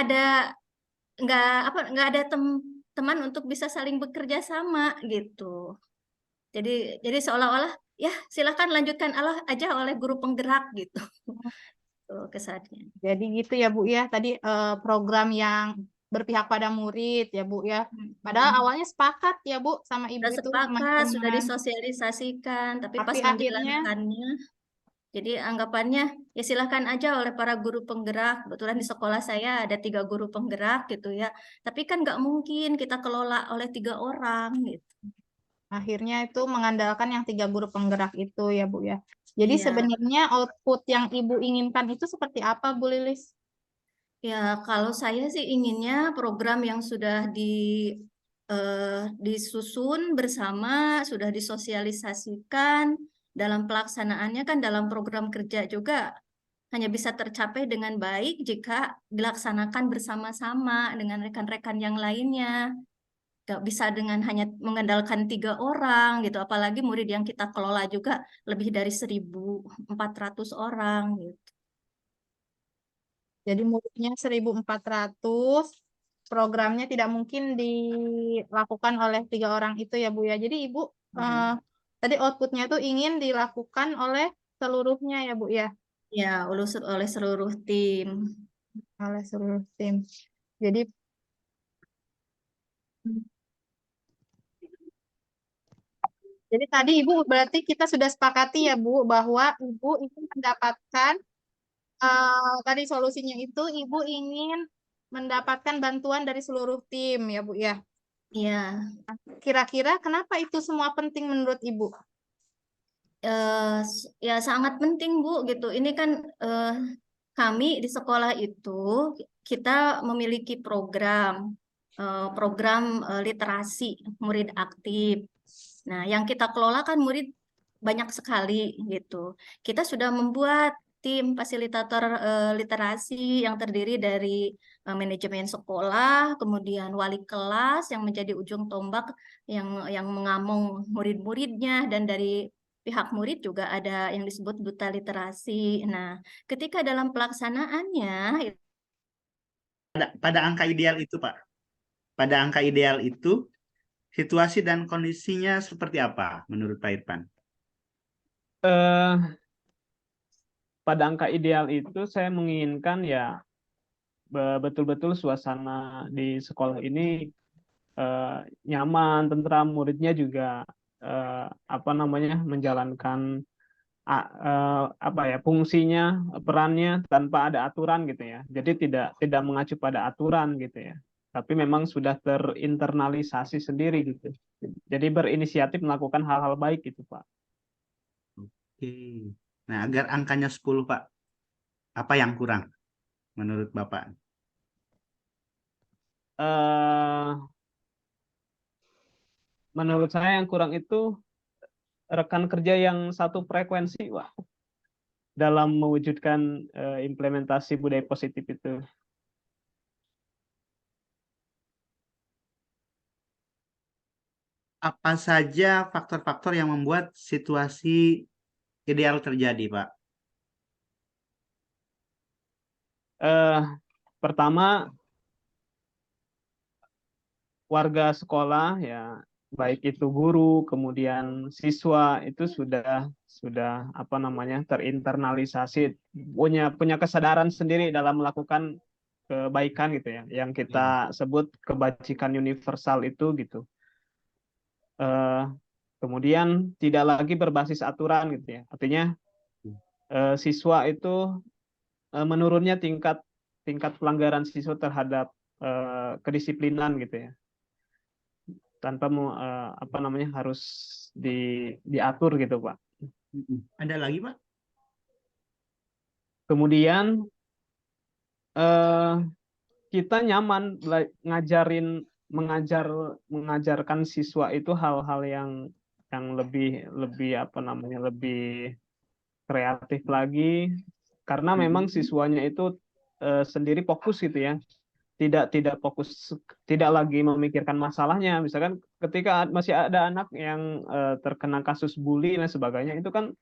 ada teman untuk bisa saling bekerja sama gitu. Jadi seolah-olah ya silakan lanjutkan Allah aja oleh guru penggerak gitu. Tuh kesannya. Jadi gitu ya Bu ya, tadi program yang berpihak pada murid ya Bu ya. Padahal awalnya sepakat ya Bu sama Ibu Sudah itu sepakat, sudah teman-teman. disosialisasikan, tapi pas Tapi akhirnya menjalankannya, jadi anggapannya ya silahkan aja oleh para guru penggerak. Kebetulan di sekolah saya ada 3 guru penggerak gitu ya. Tapi kan nggak mungkin kita kelola oleh 3 orang gitu. akhirnya itu mengandalkan yang 3 guru penggerak itu ya Bu ya. Jadi Iya. sebenarnya output yang Ibu inginkan itu seperti apa Bu Lilis? Ya, kalau saya sih inginnya program yang sudah disusun bersama, sudah disosialisasikan, dalam pelaksanaannya kan dalam program kerja juga hanya bisa tercapai dengan baik jika dilaksanakan bersama-sama dengan rekan-rekan yang lainnya. Gak bisa dengan hanya mengandalkan 3 orang gitu, apalagi murid yang kita kelola juga lebih dari 1.400 orang gitu. Jadi muridnya 1.400, programnya tidak mungkin dilakukan oleh 3 orang itu ya Bu ya. Jadi Ibu tadi outputnya tuh ingin dilakukan oleh seluruhnya ya Bu ya, Ya, oleh seluruh tim. oleh seluruh tim. Jadi jadi tadi Ibu berarti kita sudah sepakati ya Bu bahwa Ibu ingin mendapatkan tadi solusinya itu Ibu ingin mendapatkan bantuan dari seluruh tim ya Bu ya. Ya, Kira-kira kenapa itu semua penting menurut Ibu? ya sangat penting Bu gitu. Ini kan kami di sekolah itu kita memiliki program literasi murid aktif. Nah, yang kita kelola kan murid banyak sekali gitu. Kita sudah membuat tim fasilitator literasi yang terdiri dari manajemen sekolah, kemudian wali kelas yang menjadi ujung tombak yang mengamong murid-muridnya, dan dari pihak murid juga ada yang disebut duta literasi. Nah, ketika dalam pelaksanaannya Pada angka ideal itu, Pak. Pada angka ideal itu, situasi dan kondisinya seperti apa menurut Pak Irfan? Eh, pada angka ideal itu saya menginginkan ya betul-betul suasana di sekolah ini nyaman, tentram, muridnya juga apa namanya menjalankan apa ya fungsinya, perannya tanpa ada aturan gitu ya. Jadi tidak mengacu pada aturan gitu ya. Tapi memang sudah terinternalisasi sendiri gitu. Jadi berinisiatif melakukan hal-hal baik gitu, Pak. Oke. Nah, agar angkanya 10, Pak, apa yang kurang menurut Bapak? Eh, menurut saya yang kurang itu rekan kerja yang satu frekuensi, Pak, dalam mewujudkan implementasi budaya positif itu. Apa saja faktor-faktor yang membuat situasi ideal terjadi, Pak? Pertama, warga sekolah ya, baik itu guru, kemudian siswa itu sudah apa namanya terinternalisasi, punya kesadaran sendiri dalam melakukan kebaikan gitu ya, yang kita sebut kebajikan universal itu gitu. Kemudian tidak lagi berbasis aturan gitu ya, artinya siswa itu menurunnya tingkat pelanggaran siswa terhadap kedisiplinan gitu ya, tanpa apa namanya harus diatur gitu Pak. Ada lagi, Pak? Kemudian kita nyaman mengajarkan siswa itu hal-hal yang lebih apa namanya, lebih kreatif lagi, karena memang siswanya itu sendiri fokus gitu ya, tidak fokus, tidak lagi memikirkan masalahnya. Misalkan ketika masih ada anak yang terkena kasus bully dan sebagainya, itu kan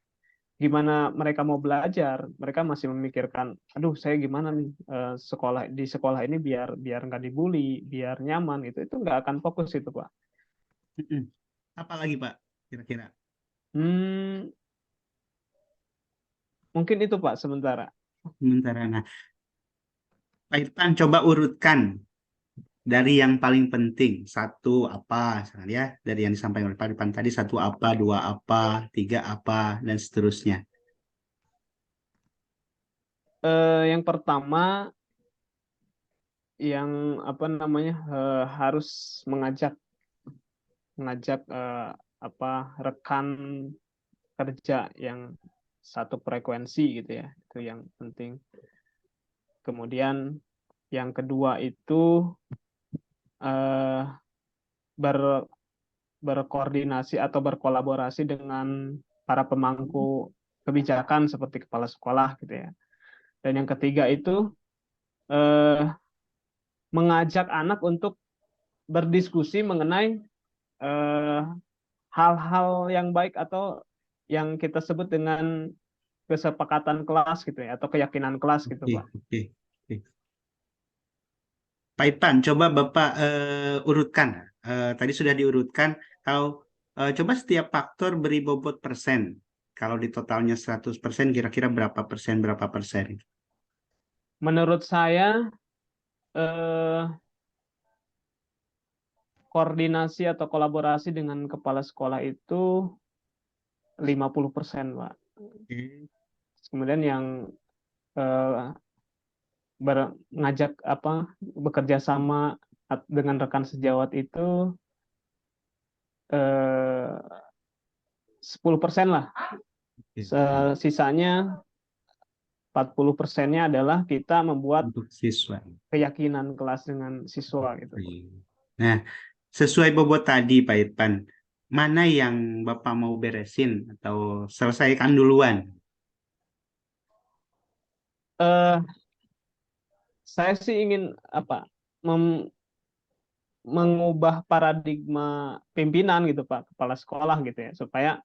gimana mereka mau belajar, mereka masih memikirkan, aduh saya gimana nih di sekolah ini biar nggak dibully, biar nyaman, itu nggak akan fokus itu Pak. Apa lagi, Pak, kira-kira? Mungkin itu Pak sementara. Sementara. Nah, Pak Irfan coba urutkan dari yang paling penting. Satu apa, ya, dari yang disampaikan oleh Pak Irfan tadi, satu apa, dua apa, tiga apa, dan seterusnya. Yang pertama, yang apa namanya, harus mengajak rekan kerja yang satu frekuensi gitu ya, itu yang penting. Kemudian yang kedua itu berkoordinasi atau berkolaborasi dengan para pemangku kebijakan seperti kepala sekolah gitu ya. Dan yang ketiga itu mengajak anak untuk berdiskusi mengenai hal-hal yang baik atau yang kita sebut dengan kesepakatan kelas gitu ya, atau keyakinan kelas gitu Pak. Oke. Pak Irfan, coba Bapak urutkan. Tadi sudah diurutkan. Kalau coba setiap faktor beri bobot persen. Kalau di totalnya 100%, kira-kira berapa persen? Menurut saya koordinasi atau kolaborasi dengan kepala sekolah itu 50%, Pak. Kemudian yang ngajak bekerja sama dengan rekan sejawat itu 10% lah. Sisanya 40%-nya adalah kita membuat Untuk siswa. keyakinan kelas dengan siswa gitu. Nah, sesuai bobot tadi Pak Irfan, mana yang Bapak mau beresin atau selesaikan duluan? Saya sih ingin mengubah paradigma pimpinan gitu Pak, kepala sekolah gitu ya, supaya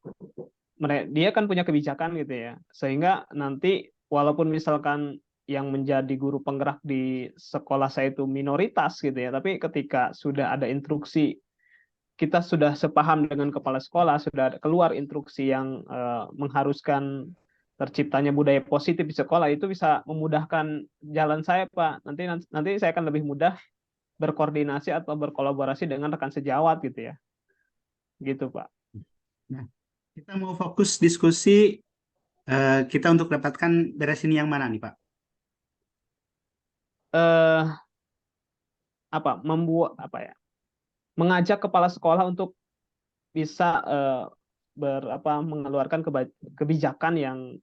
dia kan punya kebijakan gitu ya, sehingga nanti walaupun misalkan yang menjadi guru penggerak di sekolah saya itu minoritas gitu ya, tapi ketika sudah ada instruksi, kita sudah sepaham dengan kepala sekolah, sudah keluar instruksi yang mengharuskan terciptanya budaya positif di sekolah, itu bisa memudahkan jalan saya Pak. Nanti saya akan lebih mudah berkoordinasi atau berkolaborasi dengan rekan sejawat gitu ya. Gitu Pak. Nah, kita mau fokus diskusi kita untuk dapatkan beresin yang mana nih Pak? Mengajak kepala sekolah untuk bisa mengeluarkan kebijakan yang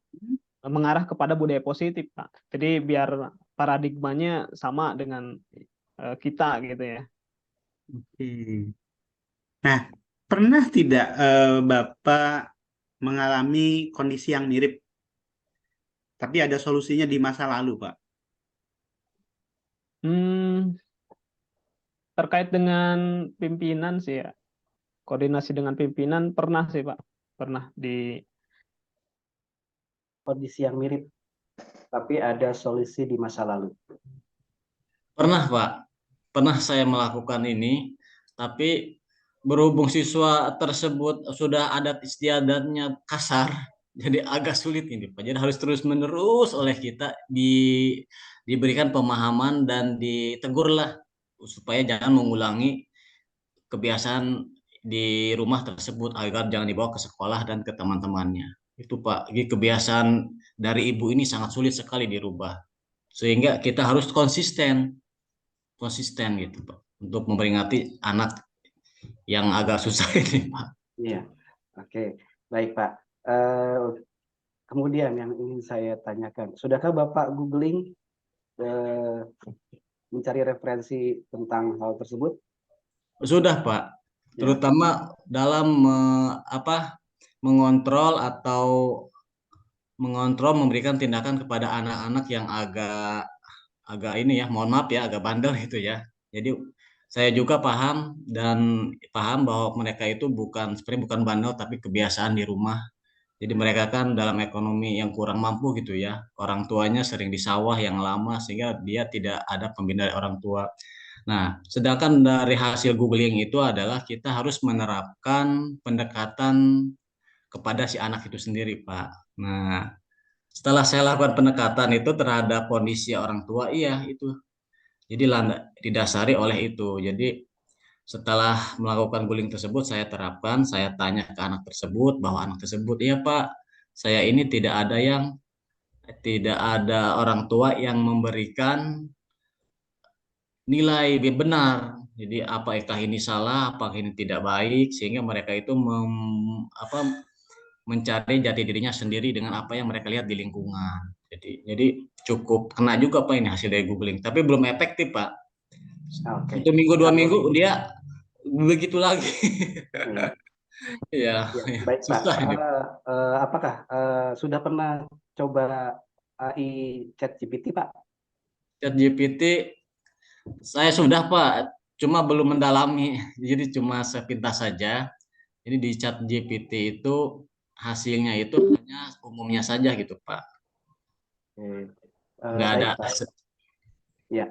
mengarah kepada budaya positif Pak. Jadi biar paradigmanya sama dengan kita gitu ya. Oke. Nah, pernah tidak Bapak mengalami kondisi yang mirip, tapi ada solusinya di masa lalu, Pak? Terkait dengan pimpinan sih ya, koordinasi dengan pimpinan pernah sih Pak, pernah di kondisi yang mirip, tapi ada solusi di masa lalu. Pernah Pak, pernah saya melakukan ini, tapi berhubung siswa tersebut sudah adat istiadatnya kasar, jadi agak sulit ini Pak. Jadi harus terus-menerus oleh kita diberikan pemahaman dan ditegurlah supaya jangan mengulangi kebiasaan di rumah tersebut agar jangan dibawa ke sekolah dan ke teman-temannya. Itu Pak, jadi kebiasaan dari ibu ini sangat sulit sekali dirubah. Sehingga kita harus konsisten gitu Pak, untuk memperingati anak yang agak susah ini Pak. Iya, oke. Baik Pak. Eh, kemudian yang ingin saya tanyakan, sudahkah Bapak googling mencari referensi tentang hal tersebut? Sudah, Pak. Ya. Terutama dalam mengontrol atau memberikan tindakan kepada anak-anak yang agak ini ya, mohon maaf ya, agak bandel gitu ya. Jadi saya juga paham bahwa mereka itu sebenarnya bukan bandel tapi kebiasaan di rumah. Jadi mereka kan dalam ekonomi yang kurang mampu gitu ya. Orang tuanya sering di sawah yang lama sehingga dia tidak ada pembinaan dari orang tua. Nah, sedangkan dari hasil googling itu adalah kita harus menerapkan pendekatan kepada si anak itu sendiri, Pak. Nah, setelah saya lakukan pendekatan itu terhadap kondisi orang tua, iya itu. Jadi didasari oleh itu. Jadi setelah melakukan googling tersebut, saya terapkan, saya tanya ke anak tersebut bahwa anak tersebut, iya Pak, saya ini tidak ada orang tua yang memberikan nilai benar. Jadi apakah ini salah, apakah ini tidak baik, sehingga mereka itu mencari jati dirinya sendiri dengan apa yang mereka lihat di lingkungan. Jadi cukup kena juga Pak ini hasil dari googling, tapi belum efektif Pak. Oke. 1 minggu 2 minggu dia begitu lagi. Ya, Baik Pak. susah ini. Apakah sudah pernah coba AI ChatGPT Pak? ChatGPT saya sudah Pak, cuma belum mendalami. Jadi cuma sepintas saja. Jadi di ChatGPT itu hasilnya itu hanya umumnya saja gitu Pak. Nggak ada. Baik Pak. Ya,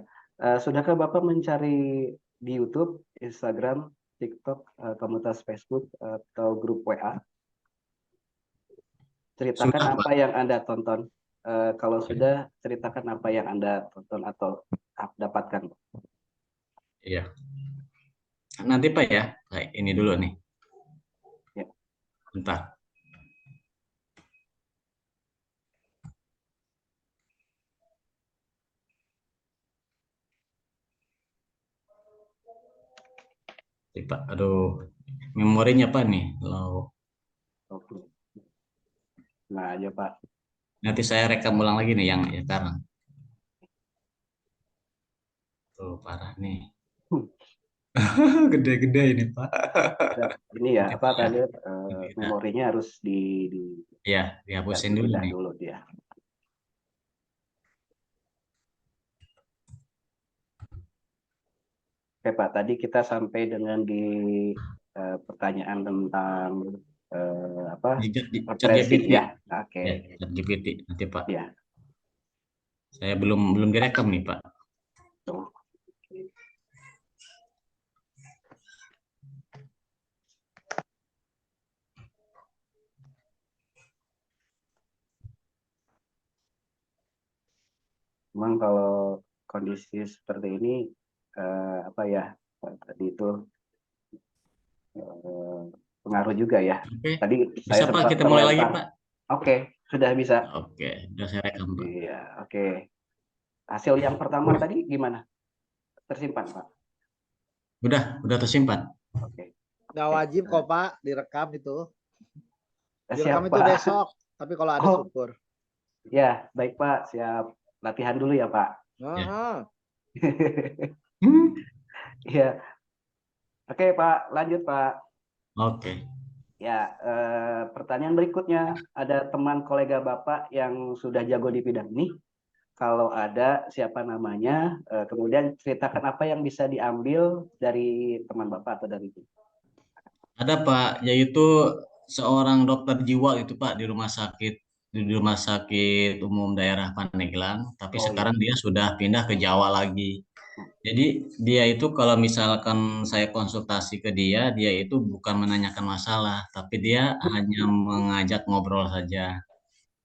sudahkah Bapak mencari di YouTube, Instagram, TikTok, komunitas Facebook atau grup WA? Ceritakan Sudah, apa Pak. yang Anda tonton. Kalau sudah, ceritakan apa yang Anda tonton atau dapatkan. Iya. Nanti Pak ya, kayak ini dulu nih. Ya. Bentar. Pak, aduh, memorinya Pak nih. Low. Oke. Nah aja Pak. Nanti saya rekam ulang lagi nih yang sekarang. Tuh parah nih. Gede-gede ini Pak. Ini ya apa tadi memorinya harus ya dihapusin dulu nih. Dulu dia. Oke Pak, tadi kita sampai dengan di pertanyaan tentang apa? Referensi ya. Oke. Ya, ChatGPT nanti Pak. Ya. Saya belum direkam nih Pak. Tuh. Memang kalau kondisi seperti ini apa ya tadi itu pengaruh juga ya. Oke. Tadi Bisa saya Pak kita mulai lagi Pak. Oke, sudah bisa. Oke, sudah saya rekam Pak. Iya, oke. Hasil yang pertama tadi gimana? Tersimpan Pak? Udah tersimpan. Oke. Nggak wajib kok Pak direkam itu. Direkam Siap, itu Pak. besok. Tapi kalau ada syukur. Ya, baik Pak. Siap. Latihan dulu ya Pak. Ya. Oke Pak, lanjut Pak. Oke. Ya, pertanyaan berikutnya. Ada teman kolega Bapak yang sudah jago di bidang ini. Kalau ada, siapa namanya? Kemudian ceritakan apa yang bisa diambil dari teman Bapak atau dari itu. Ada Pak, yaitu seorang dokter jiwa itu Pak di Rumah Sakit Umum Daerah Pandeglang, tapi sekarang dia sudah pindah ke Jawa lagi. Jadi dia itu kalau misalkan saya konsultasi ke dia itu bukan menanyakan masalah, tapi dia hanya mengajak ngobrol saja.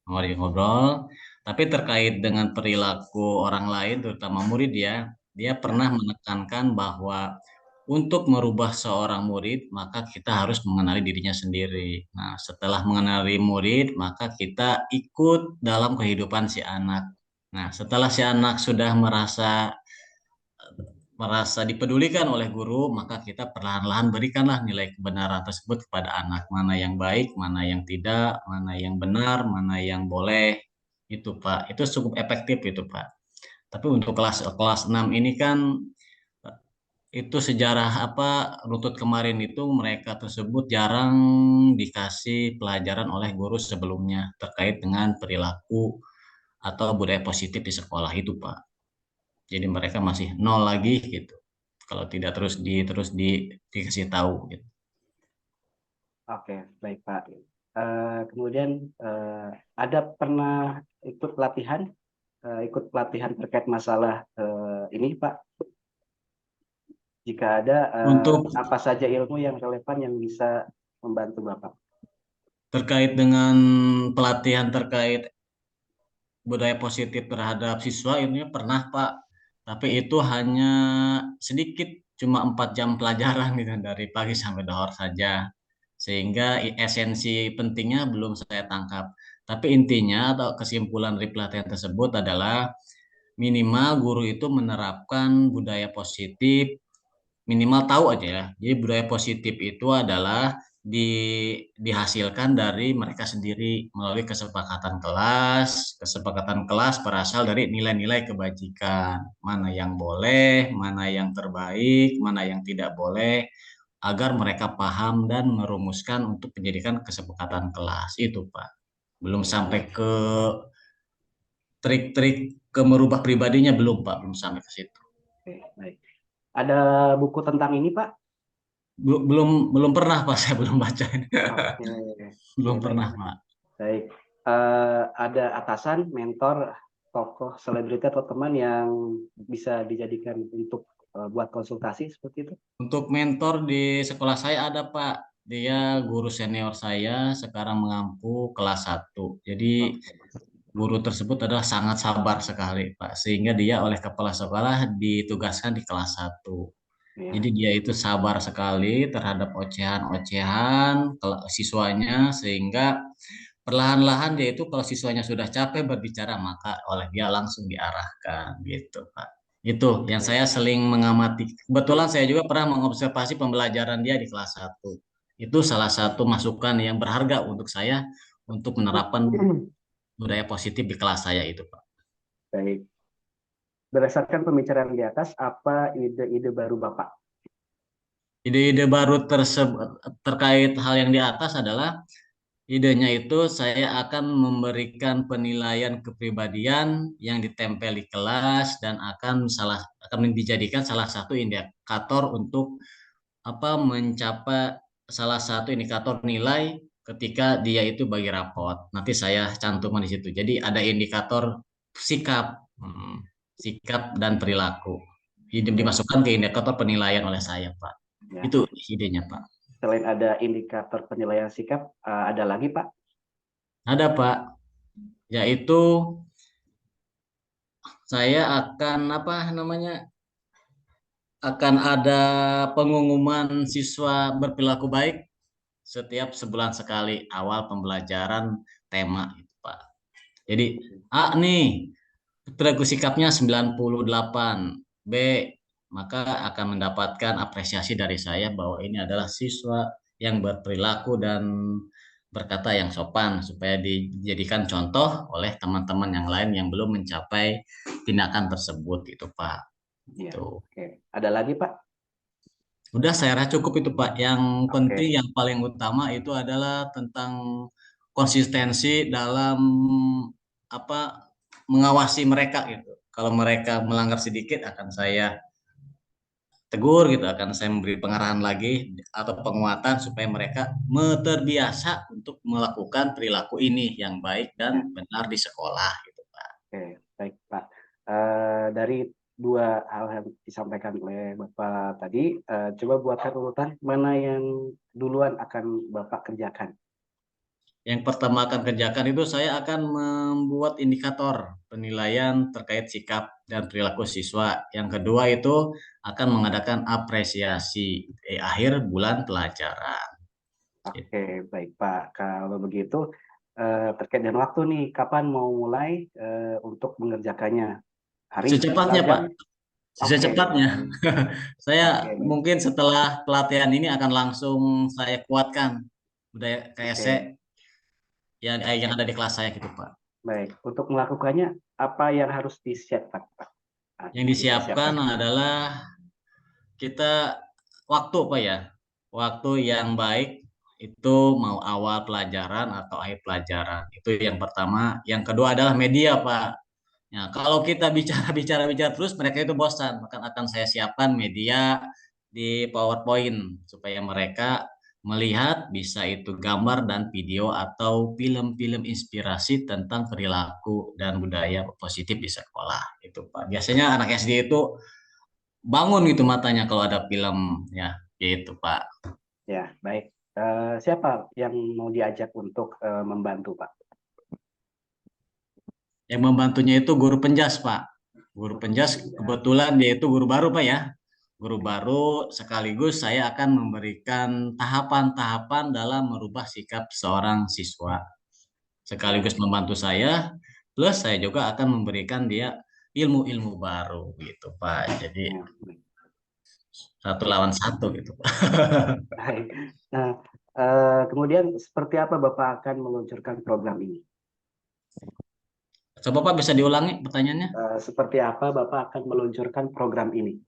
Ngobrol, tapi terkait dengan perilaku orang lain, terutama murid dia pernah menekankan bahwa untuk merubah seorang murid, maka kita harus mengenali dirinya sendiri. Nah, setelah mengenali murid, maka kita ikut dalam kehidupan si anak. Nah, setelah si anak sudah merasa merasa dipedulikan oleh guru, maka kita perlahan-lahan berikanlah nilai kebenaran tersebut kepada anak. Mana yang baik, mana yang tidak, mana yang benar, mana yang boleh. Itu Pak, itu cukup efektif itu Pak. Tapi untuk kelas kelas 6 ini kan itu sejarah apa Rutut kemarin itu mereka tersebut jarang dikasih pelajaran oleh guru sebelumnya terkait dengan perilaku atau budaya positif di sekolah itu Pak. Jadi mereka masih nol lagi gitu. Kalau tidak dikasih tahu gitu. Oke, baik Pak. Kemudian ada pernah ikut pelatihan terkait masalah ini Pak? Jika ada, Untuk apa saja ilmu yang relevan yang bisa membantu Bapak? terkait dengan pelatihan terkait budaya positif terhadap siswa ini pernah Pak, tapi itu hanya sedikit, cuma 4 jam pelajaran gitu dari pagi sampai dahar saja, sehingga esensi pentingnya belum saya tangkap. Tapi intinya atau kesimpulan dari pelatihan tersebut adalah minimal guru itu menerapkan budaya positif, minimal tahu aja ya. Jadi budaya positif itu adalah dihasilkan dari mereka sendiri melalui kesepakatan kelas. Kesepakatan kelas berasal dari nilai-nilai kebajikan. Mana yang boleh, mana yang terbaik, mana yang tidak boleh, agar mereka paham dan merumuskan untuk menjadikan kesepakatan kelas. Itu, Pak. Belum sampai ke trik-trik ke merubah pribadinya belum, Pak. Belum sampai ke situ. Oke, baik. Ada buku tentang ini Pak? Belum pernah Pak, saya belum baca. Oke, Belum baik. pernah Pak. Baik. Ada atasan, mentor, tokoh, selebriti atau teman yang bisa dijadikan untuk buat konsultasi seperti itu? Untuk mentor di sekolah saya ada Pak. Dia guru senior saya sekarang mengampu kelas 1. Jadi guru tersebut adalah sangat sabar sekali Pak. Sehingga dia oleh kepala sekolah ditugaskan di kelas 1. Ya. Jadi dia itu sabar sekali terhadap ocehan-ocehan siswanya, sehingga perlahan-lahan dia itu kalau siswanya sudah capek berbicara maka oleh dia langsung diarahkan gitu Pak. Itu yang saya seling mengamati. Kebetulan saya juga pernah mengobservasi pembelajaran dia di kelas 1. Itu salah satu masukan yang berharga untuk saya untuk menerapkan budaya positif di kelas saya itu Pak. Baik. Berdasarkan pembicaraan di atas, apa ide-ide baru Bapak? Ide-ide baru terkait hal yang di atas adalah idenya itu saya akan memberikan penilaian kepribadian yang ditempel di kelas dan akan dijadikan salah satu indikator untuk mencapai salah satu indikator nilai ketika dia itu bagi rapot. Nanti saya cantumkan di situ. Jadi ada indikator sikap, sikap dan perilaku. Dimasukkan ke indikator penilaian oleh saya, Pak. Ya. Itu idenya, Pak. Selain ada indikator penilaian sikap, ada lagi Pak? Ada Pak, yaitu saya akan akan ada pengumuman siswa berperilaku baik setiap sebulan sekali awal pembelajaran tema itu Pak. Jadi A nih perilaku sikapnya 98, B maka akan mendapatkan apresiasi dari saya bahwa ini adalah siswa yang berperilaku dan berkata yang sopan supaya dijadikan contoh oleh teman-teman yang lain yang belum mencapai tindakan tersebut itu Pak. Ya, Itu. oke. Ada lagi Pak? Udah saya rasa cukup itu Pak. Yang penting Oke. yang paling utama itu adalah tentang konsistensi dalam mengawasi mereka gitu. Kalau mereka melanggar sedikit akan saya tegur gitu, akan saya memberi pengarahan lagi atau penguatan supaya mereka terbiasa untuk melakukan perilaku ini yang baik dan benar di sekolah gitu Pak. Oke, baik Pak. Dari dua hal yang disampaikan oleh Bapak tadi, coba buatkan urutan mana yang duluan akan Bapak kerjakan. Yang pertama akan kerjakan itu saya akan membuat indikator penilaian terkait sikap dan perilaku siswa. Yang kedua itu akan mengadakan apresiasi di akhir bulan pelajaran. Oke, baik Pak. Kalau begitu terkait dengan waktu nih, kapan mau mulai untuk mengerjakannya? Hari, Secepatnya jam? Pak. secepatnya. Saya Oke, baik. mungkin setelah pelatihan ini akan langsung saya kuatkan budaya KSC yang ada di kelas saya gitu Pak. Baik. Untuk melakukannya apa yang harus disiapkan, Pak? Yang disiapkan adalah kita waktu Pak ya. Waktu yang baik itu mau awal pelajaran atau akhir pelajaran. Itu yang pertama. Yang kedua adalah media Pak. Nah, kalau kita bicara terus mereka itu bosan. Maka akan saya siapkan media di PowerPoint supaya mereka melihat bisa itu gambar dan video atau film-film inspirasi tentang perilaku dan budaya positif di sekolah. Itu Pak. Biasanya anak SD itu bangun gitu matanya kalau ada film ya, gitu Pak. Ya, baik. Siapa yang mau diajak untuk membantu, Pak? Yang membantunya itu guru penjas, Pak. Guru penjas kebetulan dia itu guru baru, Pak ya. Guru baru sekaligus saya akan memberikan tahapan-tahapan dalam merubah sikap seorang siswa. Sekaligus membantu saya, plus saya juga akan memberikan dia ilmu-ilmu baru gitu, Pak. Jadi satu lawan satu gitu, Pak. Baik. Nah, kemudian seperti apa Bapak akan meluncurkan program ini? Coba Pak bisa diulangi pertanyaannya? Seperti apa Bapak akan meluncurkan program ini?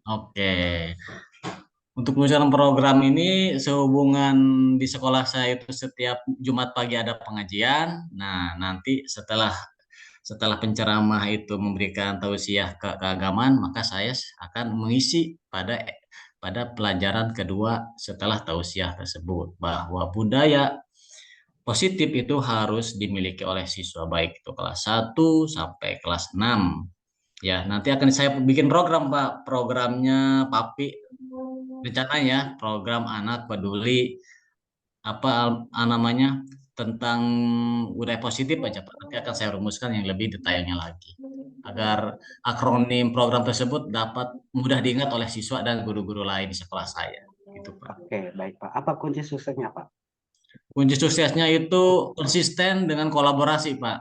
Oke. Untuk peluncuran program ini sehubungan di sekolah saya itu setiap Jumat pagi ada pengajian. Nah, nanti setelah penceramah itu memberikan tausiah keagamaan, maka saya akan mengisi pada pelajaran kedua setelah tausiah tersebut bahwa budaya positif itu harus dimiliki oleh siswa baik itu kelas 1 sampai kelas 6. Ya, nanti akan saya bikin program, Pak. Programnya PAPI rencananya program anak peduli namanya tentang budaya positif aja Pak. Nanti akan saya rumuskan yang lebih detailnya lagi agar akronim program tersebut dapat mudah diingat oleh siswa dan guru-guru lain di sekolah saya. Gitu Pak. Oke, baik Pak. Apa kunci suksesnya Pak? Kunci suksesnya itu konsisten dengan kolaborasi Pak.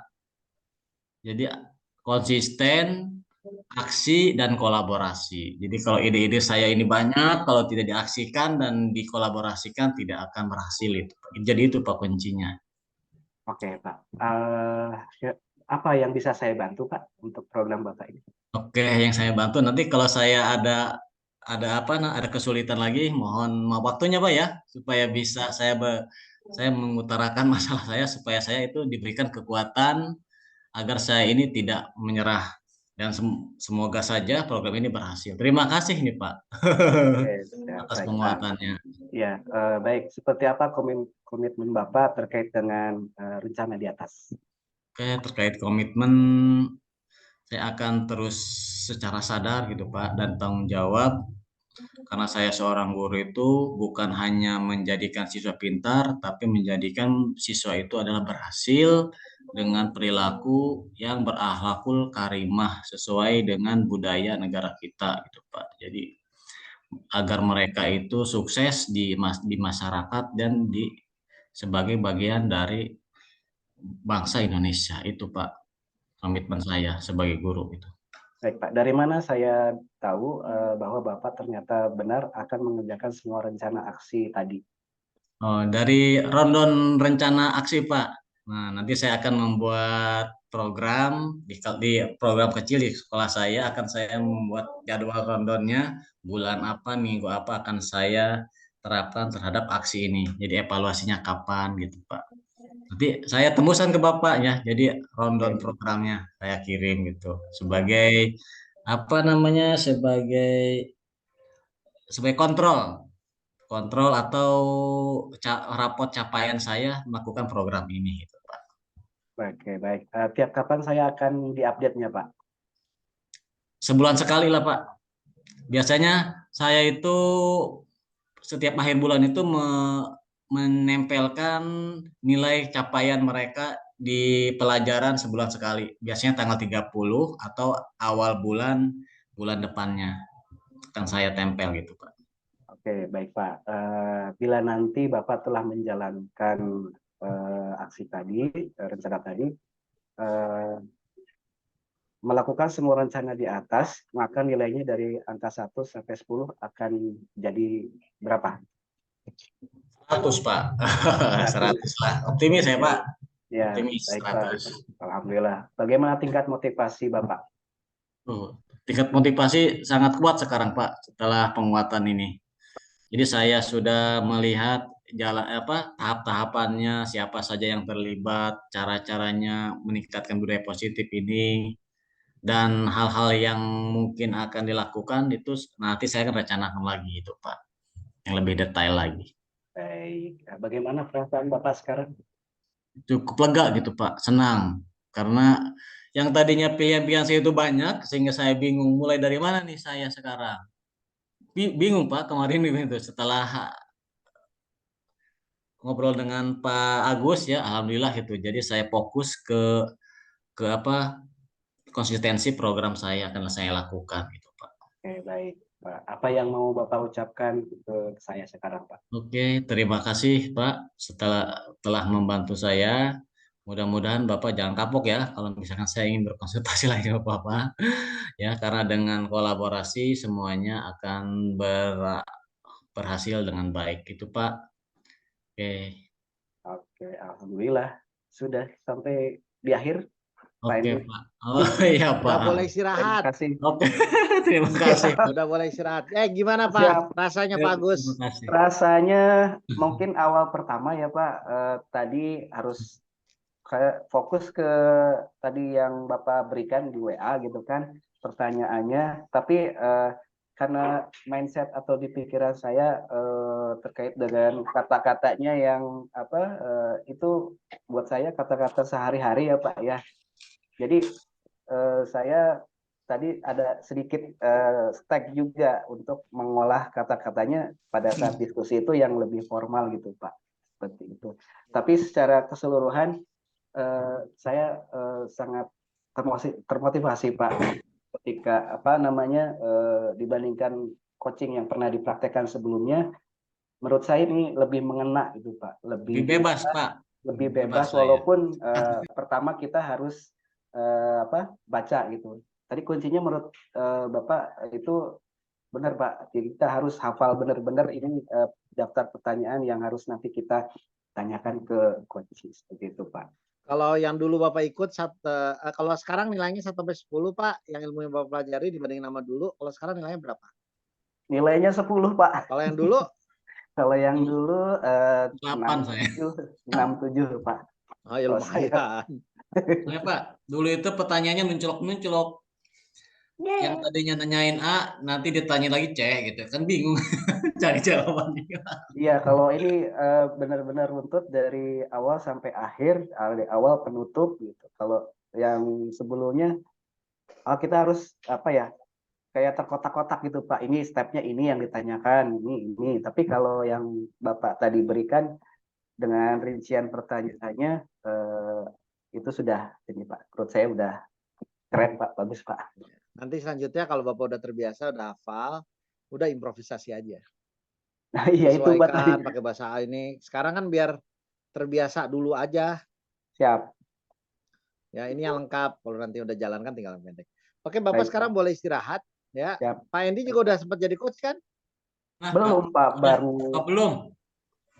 Jadi konsisten, aksi dan kolaborasi. Jadi kalau ide-ide saya ini banyak, kalau tidak diaksikan dan dikolaborasikan tidak akan berhasil itu. Jadi itu Pak kuncinya. Oke Pak. Apa yang bisa saya bantu Pak untuk program Bapak ini? Oke, yang saya bantu nanti kalau saya ada kesulitan lagi, mohon maaf waktunya Pak ya, supaya bisa saya mengutarakan masalah saya supaya saya itu diberikan kekuatan agar saya ini tidak menyerah dan semoga saja program ini berhasil. Terima kasih nih Pak Oke, atas baik, penguatannya. Ya, baik. Seperti apa komitmen Bapak terkait dengan rencana di atas? Oke, terkait komitmen saya akan terus secara sadar gitu Pak dan tanggung jawab karena saya seorang guru itu bukan hanya menjadikan siswa pintar tapi menjadikan siswa itu adalah berhasil dengan perilaku yang berakhlakul karimah sesuai dengan budaya negara kita gitu Pak. Jadi agar mereka itu sukses di masyarakat dan sebagai bagian dari bangsa Indonesia itu Pak komitmen saya sebagai guru itu. Baik Pak, dari mana saya tahu bahwa Bapak ternyata benar akan mengerjakan semua rencana aksi tadi? Dari rondon rencana aksi Pak. Nah, nanti saya akan membuat program di program kecil di sekolah saya akan saya membuat jadwal rondonnya bulan apa minggu apa akan saya terapkan terhadap aksi ini. Jadi evaluasinya kapan gitu Pak. Nanti saya tembusan ke Bapak ya. Jadi rondon programnya saya kirim gitu sebagai sebagai kontrol atau rapot capaian saya melakukan program ini gitu Pak. Oke, baik. Tiap kapan saya akan diupdate-nya Pak? Sebulan sekali lah Pak. Biasanya saya itu setiap akhir bulan itu menempelkan nilai capaian mereka di pelajaran sebulan sekali. Biasanya tanggal 30 atau awal bulan depannya akan saya tempel gitu Pak. Oke, baik Pak. Bila nanti Bapak telah menjalankan aksi tadi, rencana tadi, melakukan semua rencana di atas, maka nilainya dari angka 1 sampai 10 akan jadi berapa? 100 Pak. 100 lah. Optimis ya Pak. Ya, Optimis baik Pak. 100. Alhamdulillah. Bagaimana tingkat motivasi Bapak? Tingkat motivasi sangat kuat sekarang Pak setelah penguatan ini. Jadi saya sudah melihat jalan tahap-tahapannya, siapa saja yang terlibat, cara-caranya meningkatkan budaya positif ini, dan hal-hal yang mungkin akan dilakukan itu nanti saya akan rencanakan lagi itu Pak, yang lebih detail lagi. Baik. Bagaimana perasaan Bapak sekarang? Cukup lega gitu Pak, senang karena yang tadinya pilihan-pilihan saya itu banyak sehingga saya bingung mulai dari mana nih saya sekarang. Bingung Pak kemarin itu setelah ngobrol dengan Pak Agus ya, alhamdulillah itu. Jadi saya fokus ke konsistensi program saya akan saya lakukan gitu Pak. Oke, baik. Pak, apa yang mau Bapak ucapkan ke saya sekarang, Pak? Oke, terima kasih Pak telah membantu saya. Mudah-mudahan Bapak jangan kapok ya kalau misalkan saya ingin berkonsultasi lagi sama Bapak ya, karena dengan kolaborasi semuanya akan berhasil dengan baik itu Pak. Oke. Oke, alhamdulillah sudah sampai di akhir. Pak Oke Henry. Pak. Oh iya Pak. Udah boleh Terima istirahat. kasih. Oke, terima kasih. Udah boleh istirahat. Gimana Siap. Pak? Rasanya Pak Agus? Terima kasih. Rasanya mungkin awal pertama ya Pak, tadi harus fokus ke tadi yang Bapak berikan di WA gitu kan pertanyaannya, tapi karena mindset atau di pikiran saya terkait dengan kata-katanya yang itu buat saya kata-kata sehari-hari ya Pak ya. Jadi saya tadi ada sedikit stag juga untuk mengolah kata-katanya pada saat diskusi itu yang lebih formal gitu Pak, seperti itu. Tapi secara keseluruhan saya sangat termotivasi Pak ketika dibandingkan coaching yang pernah dipraktekkan sebelumnya, menurut saya ini lebih mengena gitu Pak, Lebih bebas Pak. lebih bebas Bebas saya. walaupun pertama kita harus baca gitu. Tadi kuncinya menurut Bapak itu benar Pak. Jadi kita harus hafal benar-benar ini daftar pertanyaan yang harus nanti kita tanyakan ke coach seperti itu Pak. Kalau yang dulu Bapak ikut, kalau sekarang nilainya 1 sampai 10 Pak, yang ilmu yang Bapak pelajari dibanding nama dulu, kalau sekarang nilainya berapa? Nilainya 10 Pak. Kalau yang dulu? Kalau yang dulu 8 saya. 67 Pak. Oh ya lumayan. Nah, Pak, dulu itu pertanyaannya mencolok-mencolok. Yang tadinya nanyain A, nanti ditanya lagi C gitu. Kan bingung cari jawabannya. Iya, kalau ini benar-benar runtut dari awal sampai akhir, dari awal penutup gitu. Kalau yang sebelumnya kita harus kayak terkotak-kotak gitu Pak. Ini stepnya ini yang ditanyakan, ini. Tapi kalau yang Bapak tadi berikan dengan rincian pertanyaannya itu sudah ini Pak. Menurut saya udah keren Pak, bagus Pak. Nanti selanjutnya kalau Bapak udah terbiasa, udah hafal, udah improvisasi aja. Nah, iya itu Pak tadi. Sesuaikan pakai bahasa ini. Sekarang kan biar terbiasa dulu aja. Siap. Ya ini yang lengkap. Kalau nanti udah jalan kan tinggal pendek. Oke Bapak Baik, sekarang Pak. boleh istirahat. Ya. Siap. Pak Endi juga udah sempat jadi coach kan? Nah, Belum Pak, baru. Oh, belum.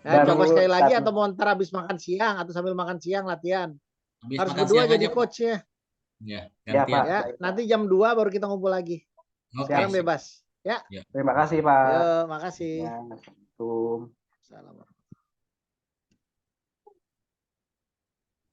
Nah, Baru coba sekali lagi satu. atau mau ntar habis makan siang atau sambil makan siang latihan. Habis Harus makan berdua siang jadi aja, coach ya. Ya, Ya, gantian. Pak. Ya, Baik, Pak. nanti jam 2 baru kita ngumpul lagi. Oke. Sekarang siap. bebas. Ya. Terima kasih Pak. Yo, makasih. Ya, Assalamualaikum. Assalamualaikum.